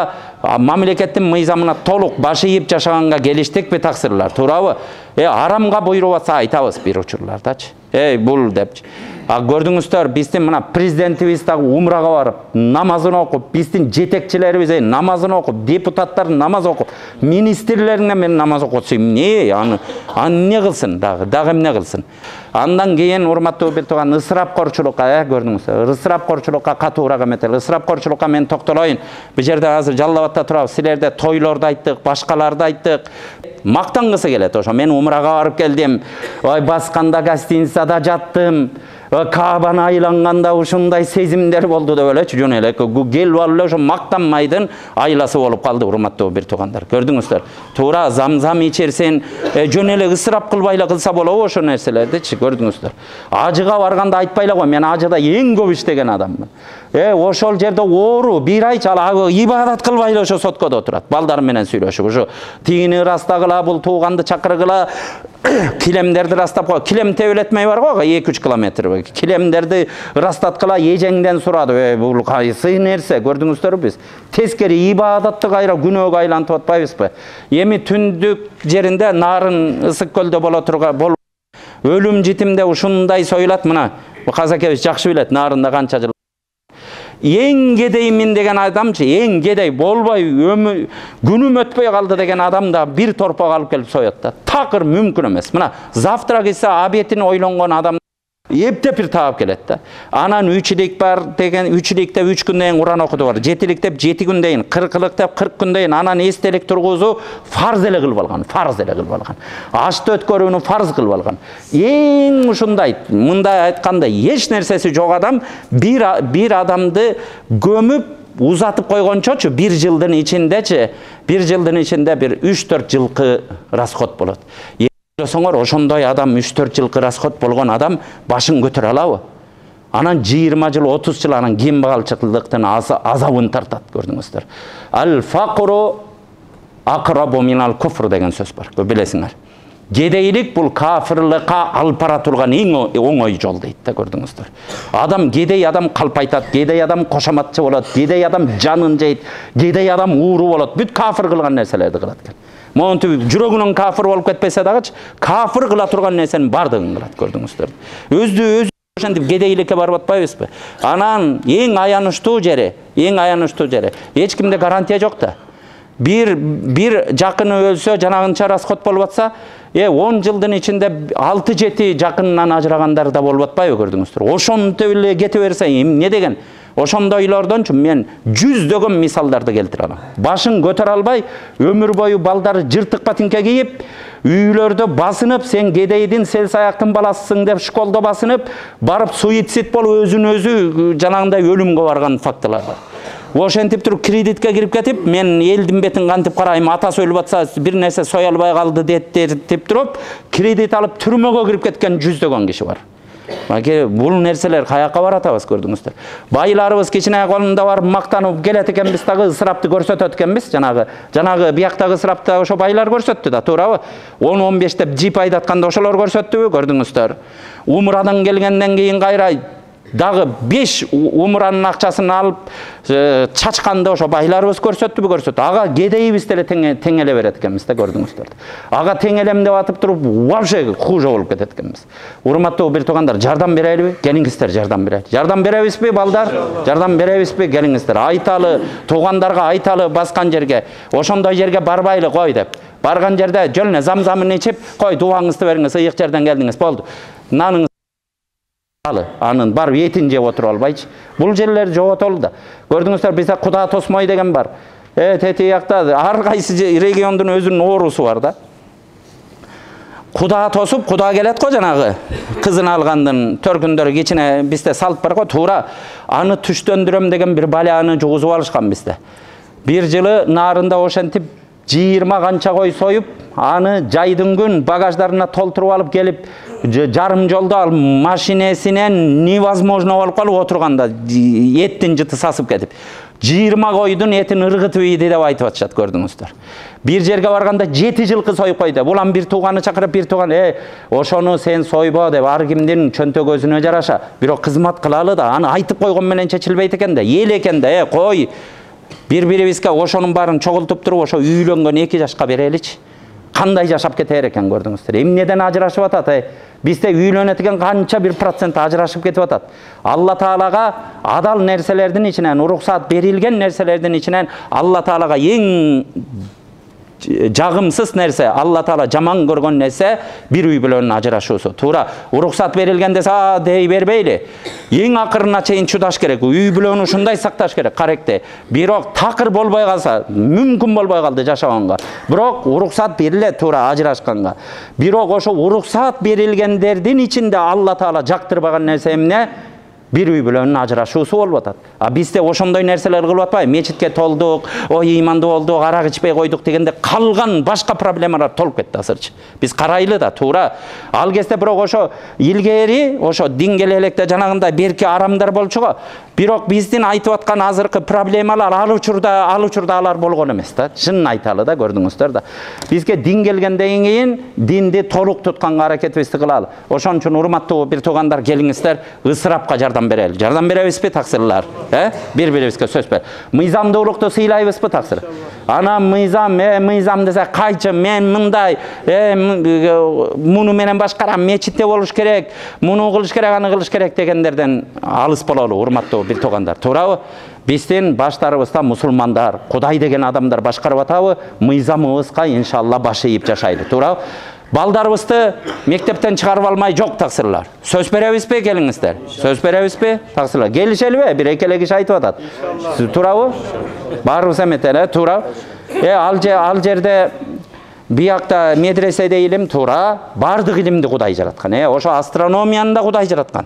мамлекеттин мыйзамына толук башы ийип жашаганга келиштикпи, таксырлар, туурабы? Арамга буйруп атса айтабыз бир учурлардачы. Бул депчи. Көрдүңүздөр, биздин мына президентибиз дагы умрага барып, намазын окуп, биздин жетекчилерибиз намазын окуп, депутаттар намаз окуп, министрлерине мен намаз окутсум, эмне? Аны эмне кылсын дагы эмне кылсын? Андан кийин урматтуу бир тууган, ысырапкорчулукка, көрдүңүздөр, ысырапкорчулукка катуураак эметел. Ысырапкорчулукка мен токтолоюн. Бул жерде азыр Жалал Абадта турабыз. Силерде тойлорду айттык, башкаларды айттык. Мактангысы келет ошо. Мен умрага барып келдим. Ой, басканда гостиницада жаттым. Каабаны айланганда ушундай сезимдер болду деп элечи, жөн эле келип алып эле ошо мактанмайдын айласы болуп калды, урматтуу бир туугандар. Көрдүңүздөр, туура замзам ичерсин, жөн эле ысырап кылбай эле кылса болобу ошо нерселердичи, көрдүңүздөр. Ажыга барганда айтпайлы го, мен ажыда эң көп иштеген адаммын. Ошол жерде оору бир ай чала ибадат кылбай эле ошо соткодо отурат. Балдар менен сүйлөшүп, ошо тигини ырастагыла, бул тууганды чакыргыла, килемдерди ырастап кой. Килем тебелетмей бар го, 2-3 километр. Килемдерди ырастаткыла, эжеңден сурады. Бул кайсы нерсе, көрдүңүздөрбү биз? Тескери ибадатты кайра күнөөгө айлантып атпайбызбы? Эми түндүк жеринде нарын ысык көлдө боло турган өлүм житимде ушундай союлат. Мына Казакебиз жакшы билет, нарында канча жыл. Эң кедеймин деген адамчы, эң кедей болбой күнүм өтпөй калды деген адам да бир торпок алып келип соёт да. Такыр мүмкүн эмес. Мына завтра кийсе абетин ойлонгон адам эптеп бир таап келет да. Анан 3 илик бар деген 3 иликте 3 күндөн Кур'ан окуду бар. 7 иликтеп 7 күндөн, 40 иликтеп 40 күндөн анан эстелик тургузуу фарз эле кылып алган, фарз эле кылып алган. Ашты өткөрүүнү фарз кылып алган. Эң ушундай, мындай айтканда эч нерсеси жок адам бир адамды көмүп узатып койгончочу бир жылдын ичиндечи, бир бир 3-4 жылкы расход болот. Соңор ошондой адам 3-4 жылкы расход болгон адам башын көтөрө алабы? Анан 20 жыл, 30 жыл анан кембагалчылыктын азабын тартат, көрдүңүздөр. Ал-факру акрабу минал куфр деген сөз бар. Билесиңер. Кедейлик бул кафирлыкка алып бара турган эң оңой жол дейт да, көрдүңүздөр. Адам кедей адам калпайтат, кедей адам кошоматчы болот, кедей адам жанын жейт, кедей адам ууру болот. Бүт кафир кылган нерселерди кылат экен. Монтип жүрөгүнөн кафир болуп кетпесе дагычы, кафир кыла турган нерсенин бардыгын кылат, көрдүңүздөр. Өзү ошентип кедейликке барып атпайбызбы? Анан эң аянычтуу жери, эч кимде гарантия жок да. bir жақыны өлсө, жанагынча расход болуп атса, 10 жылдын ичинде 6-7 жақынынан ажырагандар да болуп атпайбы, көрдүңүздөр. Ошонтип эле кете берсе, эмне деген? Ошондойлордончу мен жүздөгөн мисалдарды келтире алам. Башын көтөрө албай, өмүр бою балдары жыртык батинке кийип, үйлөрдө басынып, сен кедейдин, сел саяктын баласысың деп школдо басынып, барып суицид болуп өзүн өзү жанагындай өлүмгө барган фактылар бар. Ошентип туруп кредитке кирип кетип, мен элдин бетин кантип карайм, атасы өлүп атса, бир нерсе соя албай калды деп туруп, кредит алып түрмөгө кирип кеткен жүздөгөн киши бар. Бул нерселер каяка баратабыз, көрдүңүздөр. Байларыбыз кичине колунда бар мактанып келет экенбиз, дагы ысырапты көрсөтөт экенбиз. Жанагы бияктагы ысырапты ошо байлар көрсөттү да, туурабы? 10-15 деп жип айдатканда ошолор көрсөттүбү, көрдүңүздөр. Умрадан келгенден кийин кайра дагы 5 умранын акчасын алып чачканды ошо байларыбыз көрсөттүбү, көрсөттү. Ага кедейбиз деле теңеле берет экенбиз да, көрдүңүздөр. Ага теңелем деп атып туруп, вообще хуже болуп кетет экенбиз. Урматтуу бир туугандар, жардам берелиби? Келиңиздер, жардам берели. Жардам беребизби, балдар? Жардам беребизби? Келиңиздер. Айталы, туугандарга айталы, баскан жерге, ошондой жерге барбайлы кой деп. Барган жерде жөлүнө замзамын ичип, кой дуаңызды бериңиз, ыйык жерден келдиңиз, болду. Наныңыз анын барып этин жеп отуруп албайчы. Бул жерлер жоготолду да. Көрдүңүздөр, бизде Куда тосмой деген бар. Тети якта ар кайсы региондун өзүнүн оорусу бар да. Куда тосуп, Куда келет го жанагы. Кызын алгандын төркүндөрү кичине бизде салт бар го, туура аны түштөндүрөм деген бир баланы жугузуп алышкан бизде. Бир жылы нарында ошентип 20 канча кой союп, аны жайдын күн багаждарына толтуруп алып келип, жарым жолдо ал машинесинен невозможно болуп калып отурганда эттин жыты сасып кетип, 20 койдун этин ыргытып ийди деп айтып атышат, көрдүңүздөр. Бир жерге барганда 7 жылкы союп койду. Булам бир тууганы чакырып, бир тууган, ошону сен сойбо деп, ар кимдин чөнтөгөзүнө жараша. Бирок кызмат кылалы да, аны айтып койгон менен чечилбейт экен да, эл экен да, кой. Бир-бирибизге ошонун баарын чогултуп туруп, ошо үйлөнгөн 2 жашка береличи. Кандай жашап кетер экен, көрдүңүздөр. Эмнеден ажырашып атат? Бизде үйлөнөт экен канча бир процент ажырашып кетип атат. Алла Таалага адал нерселердин ичинен, уруксат берилген нерселердин ичинен Алла Таалага эң жагымсыз нерсе, Алла Таала жаман көргөн нерсе бир үй бүлөнүн ажырашуусу. Туура, уруксат берилген десе, дей бербейли. Эң акырына чейин чыдаш керек. Үй бүлөнү ушундай сакташ керек, каректе. Бирок такыр болбой калса, мүмкүн болбой калды жашаганга. Бирок уруксат берилет, туура ажырашканга. Бирок ошо уруксат берилгендердин ичинде Алла Таала жактырбаган нерсе эмне? Бир үй бүлөнүн ажырашуусу болуп атат. Бизде ошондой нерселер кылып атпайбы? Мечитке толдук, ыймандуу болдук, арак ичпей койдук дегенде калган башка проблемалар толуп кетти азырчы. Биз карайлы да, туура. Ал кезде бирок ошо илгери, ошо динге электе жанагындай берки арамдар болчу го. Бирок биздин айтып аткан азыркы проблемалар ал учурда алар болгон эмес да. Чынын айталы да, көрдүңүздөр да. Бизге дин келгенден кийин динди толук тутканга аракетибизди кылалы. Ошон үчүн урматтуу бир туугандар, келиңиздер, ысырапка жардам берели. Жардам беребизби, таксырлар? Бир-бирибизге сөз бер. Мыйзамдуулукту сыйлайбызбы, таксыр? Ана мыйзам десе кайчы, мен мындай, муну менен башкарам, мечитте болуш керек, муну кылыш керек, аны кылыш керек дегендерден алыс бололу, урматтуу бир туугандар. Туурабы? Биздин баштарыбызда мусулмандар, Кудай деген адамдар башкарып атабы, мыйзамыбызга иншалла баш ийип жашайлы. Туурабы? Балдарыбызды мектептен чыгарып алмай жок, таксырлар. Сөз беребизби, келиңиздер? Сөз беребизби, таксырлар? Келишелиби? Бир экеле киши айтып атат. Туурабы? Баарыбыз эмет эле, туура. Ал жерде биякта медреседе илим, туура. Бардык илимди Кудай жараткан. Ошо астрономияны да Кудай жараткан.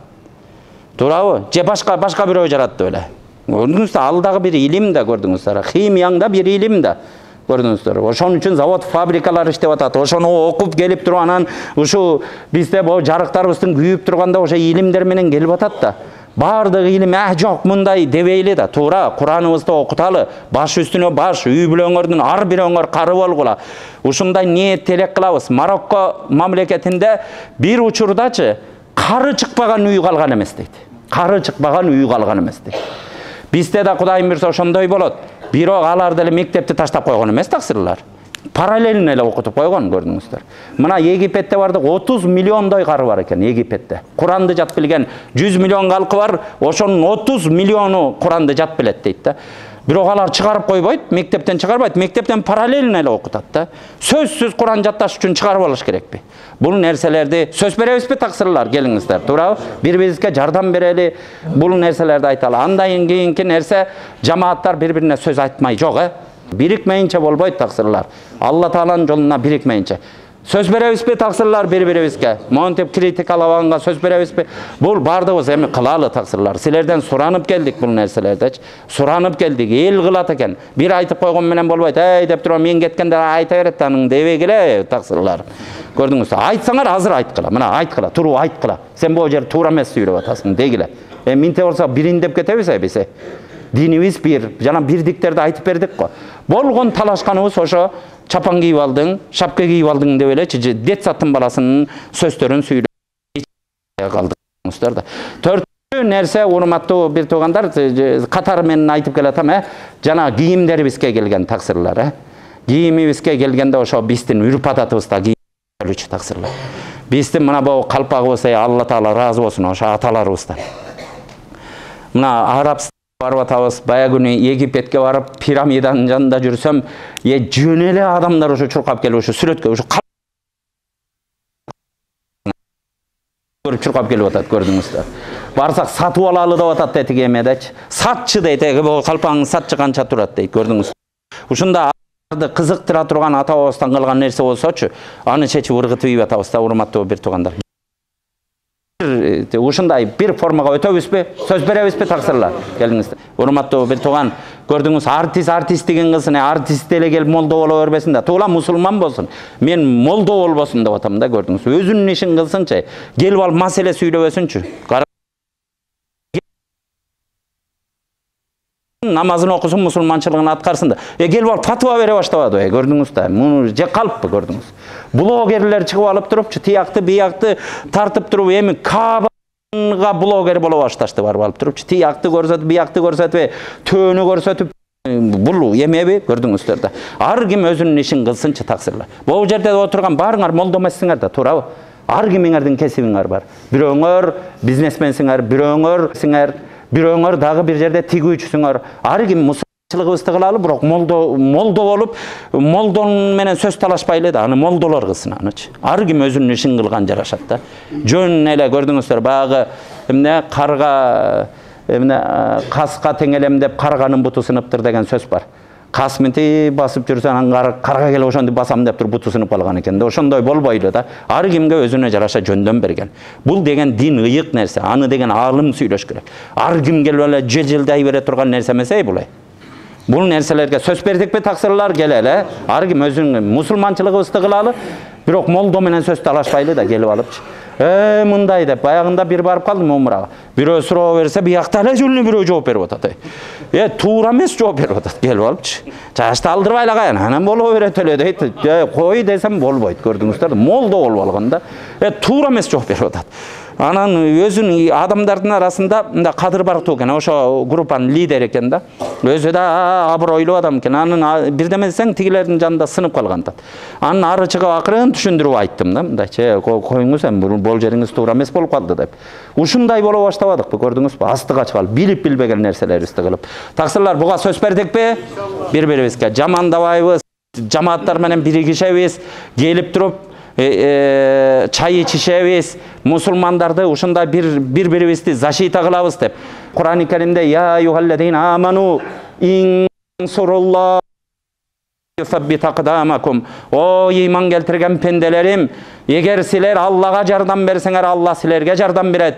Туурабы? Же башка бирөө жаратты эле. Көрдүңүздөр, ал дагы бир илим да, көрдүңүздөр. Химияң да бир илим да. Көрдүңүздөр. Ошон үчүн завод, фабрикалар иштеп атат. Ошону окуп келип туруп, анан ушу бизде бул жарыктарыбыздын күйүп турганда ошо илимдер менен келип атат да. Бардык илим жок мындай дебейли да. Туура, Кураныбызды окуталы. Баш үстүнө баш, үй бүлөңөрдүн ар бирөөңөр кары болгула. Ушундай ниет телек кылабыз. Марокко мамлекетинде бир учурдачы кары чыкпаган үй калган эмес дейт. Кары чыкпаган үй калган эмес дейт. Бизде да Кудайым буйрса ошондой болот. Бирок алар деле мектепти таштап койгон эмес, таксырлар. Параллельно эле окутуп койгон, көрдүңүздөр. Мына Египетте бардык 30 миллиондой кары бар экен Египетте. Куранды жат билген 100 миллион калкы бар, ошонун 30 миллиону Куранды жат билет дейт да. Бирок алар чыгарып койбойт, мектептен чыгарбайт, мектептен параллельно эле окутат да. Сөзсүз Куран жатташ үчүн чыгарып алыш керекпи? Бул нерселерди сөз беребизби таксырлар, келиңиздер, туурабы? Бири-бирибизге жардам берели, бул нерселерди айталы. Андан кийинки нерсе, жамааттар бири-бирине сөз айтмай жок, Бирикмейинче болбойт таксырлар. Алла Тааланын жолуна бирикмейинче. Сөз беребизби таксырлар бири-бирибизге? Монтип критикалабаганга сөз беребизби? Бул бардыгыбыз эми кылалы таксырлар. Силерден суранып келдик бул нерселерди. Суранып келдик, эл кылат экен. Бир айтып койгон менен болбойт. Эй деп туруп мен кеткенде айта берет анын дебегиле таксырлар. Көрдүңүзбү? Айтсаңар азыр айткыла. Мына айткыла, туруп айткыла. Сен бул жер туура эмес сүйлөп атасың дегиле. Минте болсо бирин деп кетебиз биз. Динибиз бир, жана бирдиктерди айтып бердик го. Болгон талашканыбыз ошо чапан кийип алдың, шапка кийип алдың деп элечи, детсаттын баласынын сөздөрүн сүйлөп калдыңыздар да. Төртүнчү нерсе, урматтуу бир туугандар, катары менен айтып келатам, жана кийимдерибизге келген таксырлар, Кийимибизге келгенде ошо биздин үрп адатыбызда кийимчү таксырлар. Биздин мына бу калпагыбыз, Алла Таала ыраазы болсун ошо аталарыбыздан. Мына Арабстан барып атабыз, бая күнү Египетке барып, пирамиданын жанында жүрсөм, жөн эле адамдар ошо чуркап келип, ошо сүрөткө, ошо чуркап келип атат, көрдүңүздөр. Барсак сатып алалы деп атат дети эмедечи. Сатчы дейт, калпаңын сатчы канча турат дейт, көрдүңүз. Ушунда кызыктыра турган ата бабабыздан калган нерсе болсочу, аны чечип ыргытып ийип атабыз да, урматтуу бир туугандар. Ушундай бир формага өтөбүзбү? Сөз беребизби таксырлар? Келиңиздер. Урматтуу бир тууган, көрдүңүз, артист деген кыз, артист эле келип молдо боло бербесин да. Туула мусулман болсун. Мен молдо болбосун деп атам да, көрдүңүз. Өзүнүн ишин кылсынчы, келип алып маселе сүйлөбөсүнчү. Намазын окусун, мусулманчылыгын аткарсын да. Келип алып фатва бере баштабады, көрдүңүз да. Муну же калппы, көрдүңүз. Блогерлер чыгып алып турупчу, тиякты, биякты тартып туруп, эми Кабага блогер боло башташты барып алып турупчу. Тиякты көрсөтүп, биякты көрсөтүп, төөнү көрсөтүп, бул эмеби, көрдүңүздөр да. Ар ким өзүнүн ишин кылсынчы таксырлар. Бул жерде отурган баарыңар молдо эмессиңер да, туурабы? Ар кимиңердин кесибиңер бар. Бирөөңөр бизнесменсиңер, бирөөңөр дагы бир жерде тигүүчүсүңөр. Ар ким мусулманчылыгыбызды кылалы, бирок молдо болуп, молдон менен сөз талашпайлы да, аны молдолор кылсын анычы. Ар ким өзүнүн ишин кылган жарашат да. Жөн эле көрдүңүздөр, багы эмне карга, эмне каска теңелем деп карганын буту сыныптыр деген сөз бар. Кас минти басып жүрсөң, карга келип ошондуп басам деп туруп буту сынып калган экен да. Ошондой болбойлу да. Ар кимге өзүнө жараша жөндөм берген. Бул деген дин ыйык нерсе, аны деген аалым сүйлөш керек. Ар ким келип эле жылдай бере турган нерсе эмес бул. Бул нерселерге сөз бердикпи таксырлар, келели. Ар ким өзүнүн мусулманчылыгыбызды кылалы, бирок молдо менен сөз талашпайлы да, келип алыпчы. Мындай деп, баягында бир барып калдым умрага. Бирөө суроо берсе, биякта эле жүлүнү бирөө жооп берип атат. Туура эмес жооп берип атат, келип алыпчы. Жашты алдырбай эле каян, анан боло берет эле дейт. Кой десем болбойт, көрдүңүздөр. Молдо болуп алган да. Туура эмес жооп берип атат. Анан өзүнүн адамдардын арасында мында Кадыр Барктуу экен, ошо группанын лидери экен да. Өзү да абройлуу адам экен. Анын бирдеме десең тигилердин жанында сынып калган да. Анын ары чыгып акырын түшүндүрүп айттым да. Мындайчы, коюңуз эми бул жериңиз туура эмес болуп калды деп. Ушундай боло баштабадыкпы, көрдүңүзбү? Астыга чыгалы, билип билбеген нерселерибизди кылып. Таксырлар, буга сөз бердикпи? Бири-бирибизге жамандабайбыз, жамааттар менен биригишебиз, келип туруп чай ичишебиз, мусулмандарды ушундай бир-бирибизди защита кылабыз деп. Кур'ан-ы Каримде я юхаллазина аману инсуруллах юсаббит акдамакум. О ыйман келтирген пенделерим, эгер силер Аллага жардам берсеңер, Алла силерге жардам берет.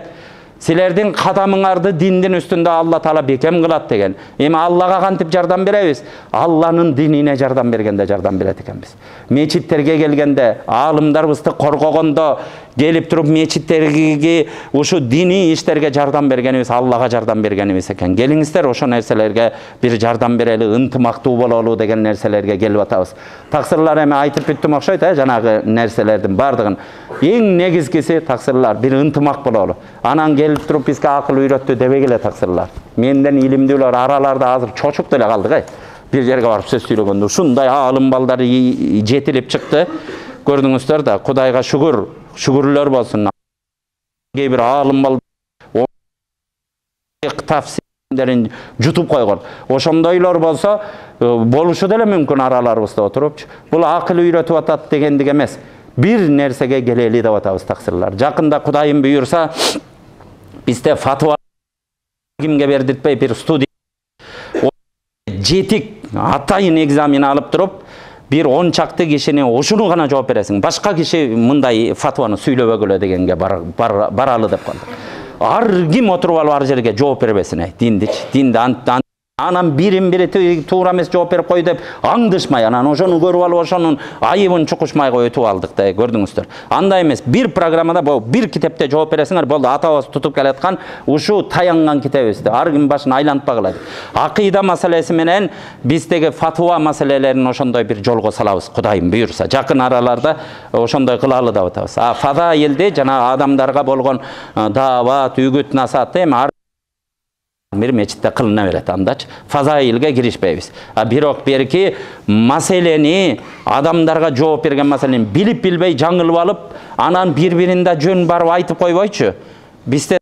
Силердин кадамыңарды диндин үстүндө Алла Таала бекем кылат деген. Эми Аллага кантип жардам беребиз? Алланын динине жардам бергенде жардам берет экенбиз. Мечиттерге келгенде, аалымдарыбызды коргогондо, келип туруп мечиттерге ушу дини иштерге жардам бергенибиз, Аллага жардам бергенибиз экен. Келиңиздер, ошо нерселерге бир жардам берели, ынтымактуу бололу деген нерселерге келип атабыз. Таксырлар, эми айтып бүттүм окшойт, жанагы нерселердин бардыгын. Эң негизгиси таксырлар бир ынтымак бололу. Анан келип туруп бизге акыл үйрөттү дебегиле таксырлар. Менден илимдүүлөр араларда азыр чочуп деле калдык. Бир жерге барып сөз сүйлөгөндө ушундай аалым балдар жетилип чыкты. Көрдүңүздөр да, Кудайга шүгүр, шүгүрлөр болсун. Кээ бир аалым балдар дерин жутуп койгон. Ошондойлор болсо болушу деле мүмкүн араларыбызда отурупчу. Бул акыл үйрөтүп атат дегендик эмес. Бир нерсеге келели деп атабыз таксырлар. Жакында Кудайым буйурса бизде фатва кимге бердиртпей бир студия жетик атайын экзамен алып туруп бир 10 чакты кишини ошону гана жооп бересиң. Башка киши мындай фатваны сүйлөбөгүлө дегенге баралы деп калды. Ар ким отуруп алып ар жерге жооп бербесин динди анан бири туура эмес жооп берип кой деп аңдышмай анан ошону көрүп алып ошонун айыбын чукушмай өтүп алдык да, көрдүңүздөр. Андай эмес, бир программада бир китепте жооп бересиңер, болду. Атабыз тутуп келаткан ушу таянган китебибизди ар ким башын айлантпагыла. Акыйда маселеси менен биздеги фатва маселелерин ошондой бир жолго салабыз, Кудайым буйурса. Жакын араларда ошондой кылалы деп атабыз. Фадаилди жана адамдарга болгон даават, үгүт, насаатты эми бир мечитте кылына берет, андачы фазаилге киришпейбиз. Бирок берки маселени адамдарга жооп берген маселени билип билбей жаңылып алып, анан бири-биринде жөн барып айтып койбойчу. Бизде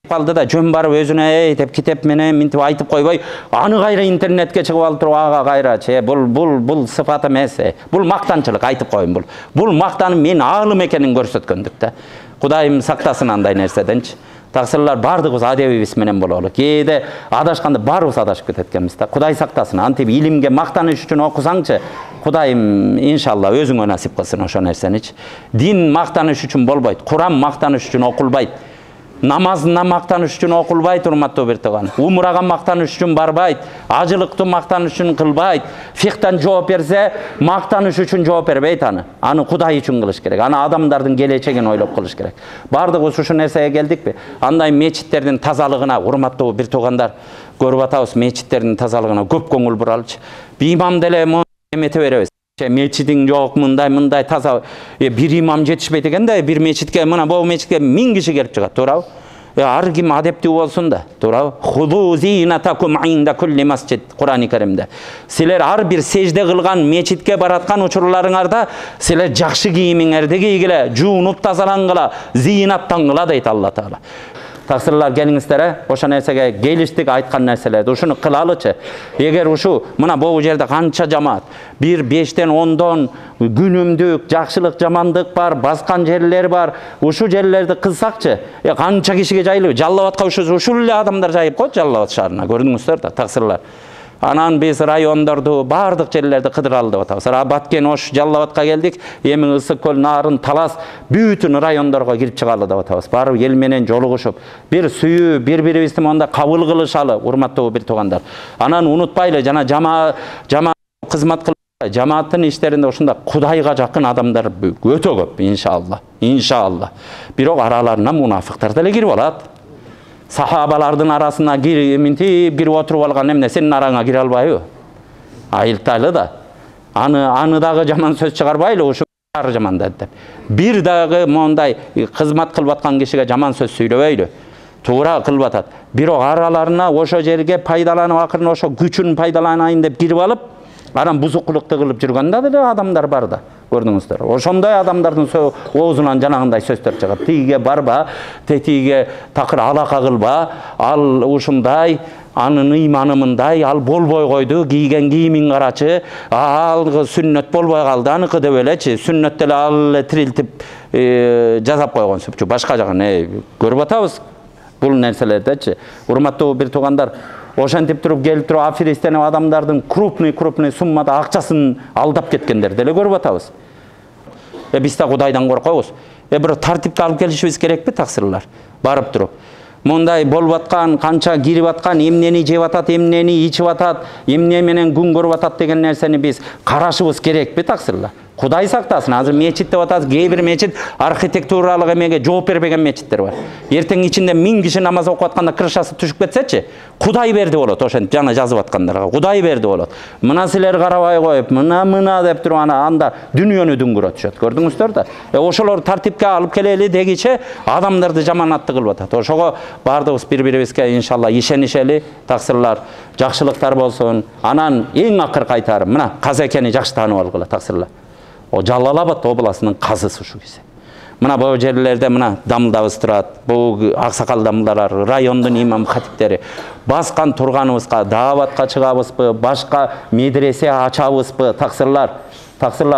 калды да жөн барып өзүнө деп китеп менен минтип айтып койбой, аны кайра интернетке чыгып алып туруп ага кайрачы. Бул сыфат эмес. Бул мактанчылык, айтып коеюн. Бул мактанып мен аалым экенин көрсөткөндүк да. Кудайым сактасын андай нерседенчи. Таксырлар бардыгыбыз адебибиз менен бололу. Кээде адашканда баарыбыз адашып кетет экенбиз да. Кудай сактасын. Антип илимге мактаныш үчүн окусаңчы, Кудайым иншалла өзүңө насип кылсын ошо нерсеничи. Дин мактаныш үчүн болбойт. Куран мактаныш үчүн окулбайт. Намазына мактаныш үчүн окулбайт, урматтуу бир тууган. Умрага мактаныш үчүн барбайт. Ажылыкты мактаныш үчүн кылбайт. Фихтан жооп берсе, мактаныш үчүн жооп бербейт аны. Аны Кудай үчүн кылыш керек. Аны адамдардын келечегин ойлоп кылыш керек. Бардыгыбыз ушу нерсеге келдикпи? Андай мечиттердин тазалыгына, урматтуу бир туугандар, көрүп атабыз, мечиттердин тазалыгына көп көңүл буралычы. Имам деле эмете беребиз. Мечитиң жок, мындай таза бир имам жетишпейт экен да, бир мечитке, мына бул мечитке 1000 киши келип чыгат, туурабы? Ар ким адептүү болсун да, туурабы? Худу зинатакум инда кулли масжид, Курани Каримде. Силер ар бир сежде кылган мечитке бараткан учурларыңарда силер жакшы кийимиңерди кийгиле, жуунуп тазалангыла, зинаттангыла дейт Алла Таала. Таксырлар, келиңиздер, ошо нерсеге келиштик, айткан нерселерди ушуну кылалычы. Эгер ушу мына бул жерде канча жамаат, бир 5тен 10дон күнүмдүк жакшылык, жамандык бар, баскан жерлер бар. Ушу жерлерди кылсакчы, канча кишиге жайылып, Жалал Абадка ушул эле адамдар жайып коет, Жалал Абад шаарына. Көрдүңүздөр да, таксырлар. Анан биз райондорду, бардык жерлерди кыдыралы деп атабыз. Баткен, Ош, Жалал Абадка келдик. Эми Ысык көл, Нарын, Талас бүтүн райондорго кирип чыгалы деп атабыз. Барып эл менен жолугушуп, бир сүйүү, бири-бирибизди монда кабыл кылышалы, урматтуу бир туугандар. Анан унутпайлы, жана жама кызмат кылып, жамааттын иштеринде ушунда Кудайга жакын адамдар өтө көп, иншалла. Бирок араларына мунафыктар деле кирип алат. Сахабалардын арасына кирип отуруп алган эмне, сенин араңа кире албайбы? Айылтайлы да. Аны дагы жаман сөз чыгарбайлы, ушу ар жаман деп. Бир дагы мондай кызмат кылып аткан кишиге жаман сөз сүйлөбөйлү. Туура кылып атат. Бирок араларына ошо жерге пайдаланып, акырын ошо күчүн пайдаланайын деп кирип алып, анан бузукулукту кылып жүргөн да деле адамдар бар да. Көрдүңүздөр. Ошондой адамдардын оозунан жанагындай сөздөр чыгат. Тигиге барба, тетиге такыр алака кылба, ал ушундай, анын ыйманы мындай, ал болбой койду, кийген кийимиң карачы, ал сүннөт болбой калды, аныкы деп элечи, сүннөт деле ал тирилтип жасап койгон сүпчү, башка жагын көрүп атабыз бул нерселердечи. Урматтуу бир туугандар, ошентип туруп келип туруп аферисттенип адамдардын крупный суммада акчасын алдап кеткендер деле көрүп атабыз. Биз да Кудайдан коркобуз. Бир тартипке алып келишибиз керекпи, таксырлар? Барып туруп мондай болуп аткан, канча кирип аткан, эмнени жеп атат, эмнени ичип атат, эмне менен күн көрүп атат деген нерсени биз карашыбыз керекпи, таксырлар? Кудай сактасын. Азыр мечит деп атат, кээ бир мечит архитектуралык эмеге жооп бербеген мечиттер бар. Эртең ичинде 1000 киши намаз окуп атканда крышасы түшүп кетсечи, Кудай берди болот, ошентип жана жазып аткандарга Кудай берди болот. Мына силер карабай коюп, мына деп туруп анда дүйнөнү дүңгүрөтүшөт. Көрдүңүздөр да. Ошолор тартипке алып келели дегиче адамдарды жаманатты кылып атат. Ошого бардыгыбыз бири-бирибизге иншалла ишенишели, таксырлар, жакшылыктар болсун. Анан эң акыркы айтарым, мына Казекени жакшы таанып алгыла, таксырлар. О Жалал Абад областынын казысы ушу киши. Мына бу жерлерде мына дамылдабыз турат. Бу аксакал дамылдалар, райондун имам хатиптери баскан турганыбызга дааватка чыгабызбы, башка медресе ачабызбы, таксырлар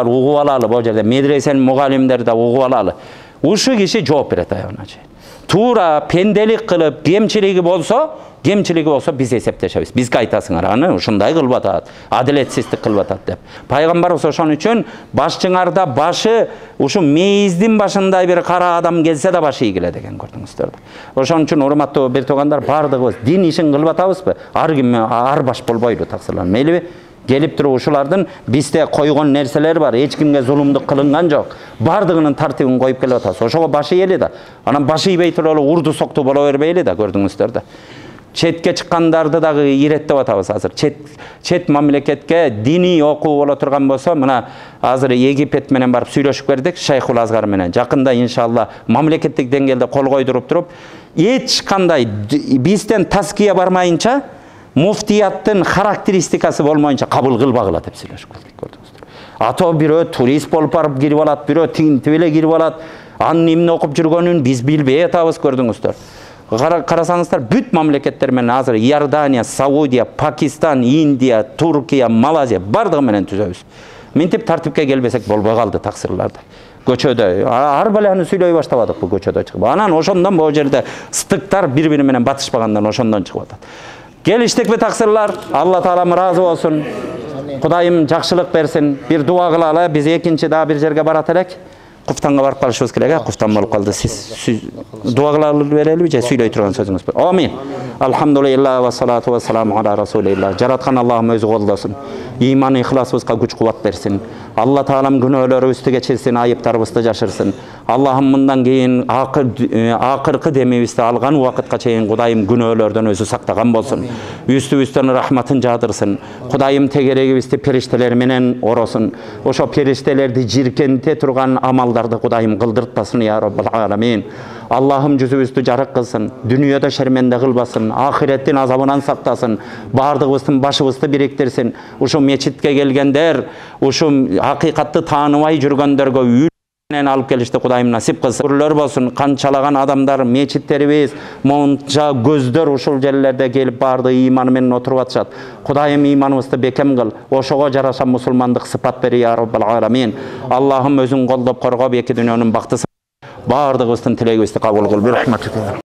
угуп алалы, бу жерде медресенин мугалимдери да угуп алалы. Ушу киши жооп берет аягына чейин. Тура пенделик кылып кемчилиги болсо биз эсептешебиз. Бизге айтасыңар, аны ушундай кылып атат, адилетсиздик кылып атат деп. Пайгамбарыбыз ошон үчүн башчыңарда башы ушу мейиздин башындай бир кара адам келсе да башы ийгиле деген көрдүңүздөр. Ошон үчүн урматтуу бир туугандар, бардыгыбыз дин ишин кылып атабызбы? Ар ким ар баш болбойлу таксырлар. Мейли келип туруп ушулардын бизде койгон нерселер бар. Эч кимге зулумдук кылынган жок. Бардыгынын тартибин коюп келип атабыз. Ошого башы ийели да. Анан башы ийбей туруп урду сокту боло бербейли да, көрдүңүздөр да. Четке чыккандарды дагы иреттеп атабыз азыр. Чет мамлекетке диний окуу боло турган болсо, мына азыр Египет менен барып сүйлөшүп бердик, Шайхул Азгар менен. Жакында иншалла мамлекеттик деңгээлде кол койдуруп туруп, эч кандай бизден таския бармайынча, муфтияттын характеристикасы болмойынча кабыл кылбагыла деп сүйлөшүп келдик, көрдүңүздөр. Ато бирөө турист болуп барып кирип алат, бирөө тинтип эле кирип алат. Анын эмне окуп жүргөнүн биз билбей атабыз, көрдүңүздөр. Карасаңыздар, бүт мамлекеттер менен азыр Иордания, Саудия, Пакистан, Индия, Туркия, Малайзия бардыгы менен түзөбүз. Минтип тартипке келбесек болбой калды таксырларда. Көчөдө ар баланы сүйлөй баштабадык бу көчөдө чыгып. Анан ошондон бу жерде стыктар бири-бири менен батышпагандан ошондон чыгып атат. Келиштикпи таксырлар? Алла Таалам ыраазы болсун. Кудайым жакшылык берсин. Бир дуа кылалы, биз экинчи дагы бир жерге барат элек. Куфтанга барып калышыбыз керек, куфтан болуп калды. Сиз дуа кылалы берелиби же сүйлөй турган сөзүңүз бар? Амин. Алхамдулилlah ва салату ва саламу ала расулилlah. Жараткан Аллахым өзү колдосун. Иман ихласыбызга күч кубат берсин. Алла Таалам күнөөлөрүбүздү кечирсин, айыптарыбызды жашырсын. Аллахым мындан кийин акыркы демибизди алган убакытка чейин Кудайым күнөөлөрдөн өзү сактаган болсун. Үстүбүздөн рахматын жаадырсын. Кудайым тегерегибизди периштелер менен оросун. Ошо периштелерди жиркенте турган амалдарды Кудайым кылдыртпасын я Роббал аламин. Аллахым жүзүбүздү жарык кылсын, дүйнөдө шерменде кылбасын, ахиреттин азабынан сактасын, бардыгыбыздын башыбызды бириктирсин. Ушу мечитке келгендер, ушу акыйкатты тааныбай жүргөндөргө үйүнөн алып келишти Кудайым насип кылсын. Күрлөр болсун, канчалаган адамдар, мечиттерибиз, монча көздөр ушул жерлерде келип барды иманы менен отуруп атышат. Кудайым иманыбызды бекем кыл, ошого жараша мусулмандык сыпат бери я Роббал аламин. Аллахым өзүң колдоп коргоп эки дүйнөнүн бактысын бардыгыбыздын тилегибизди кабыл кыл.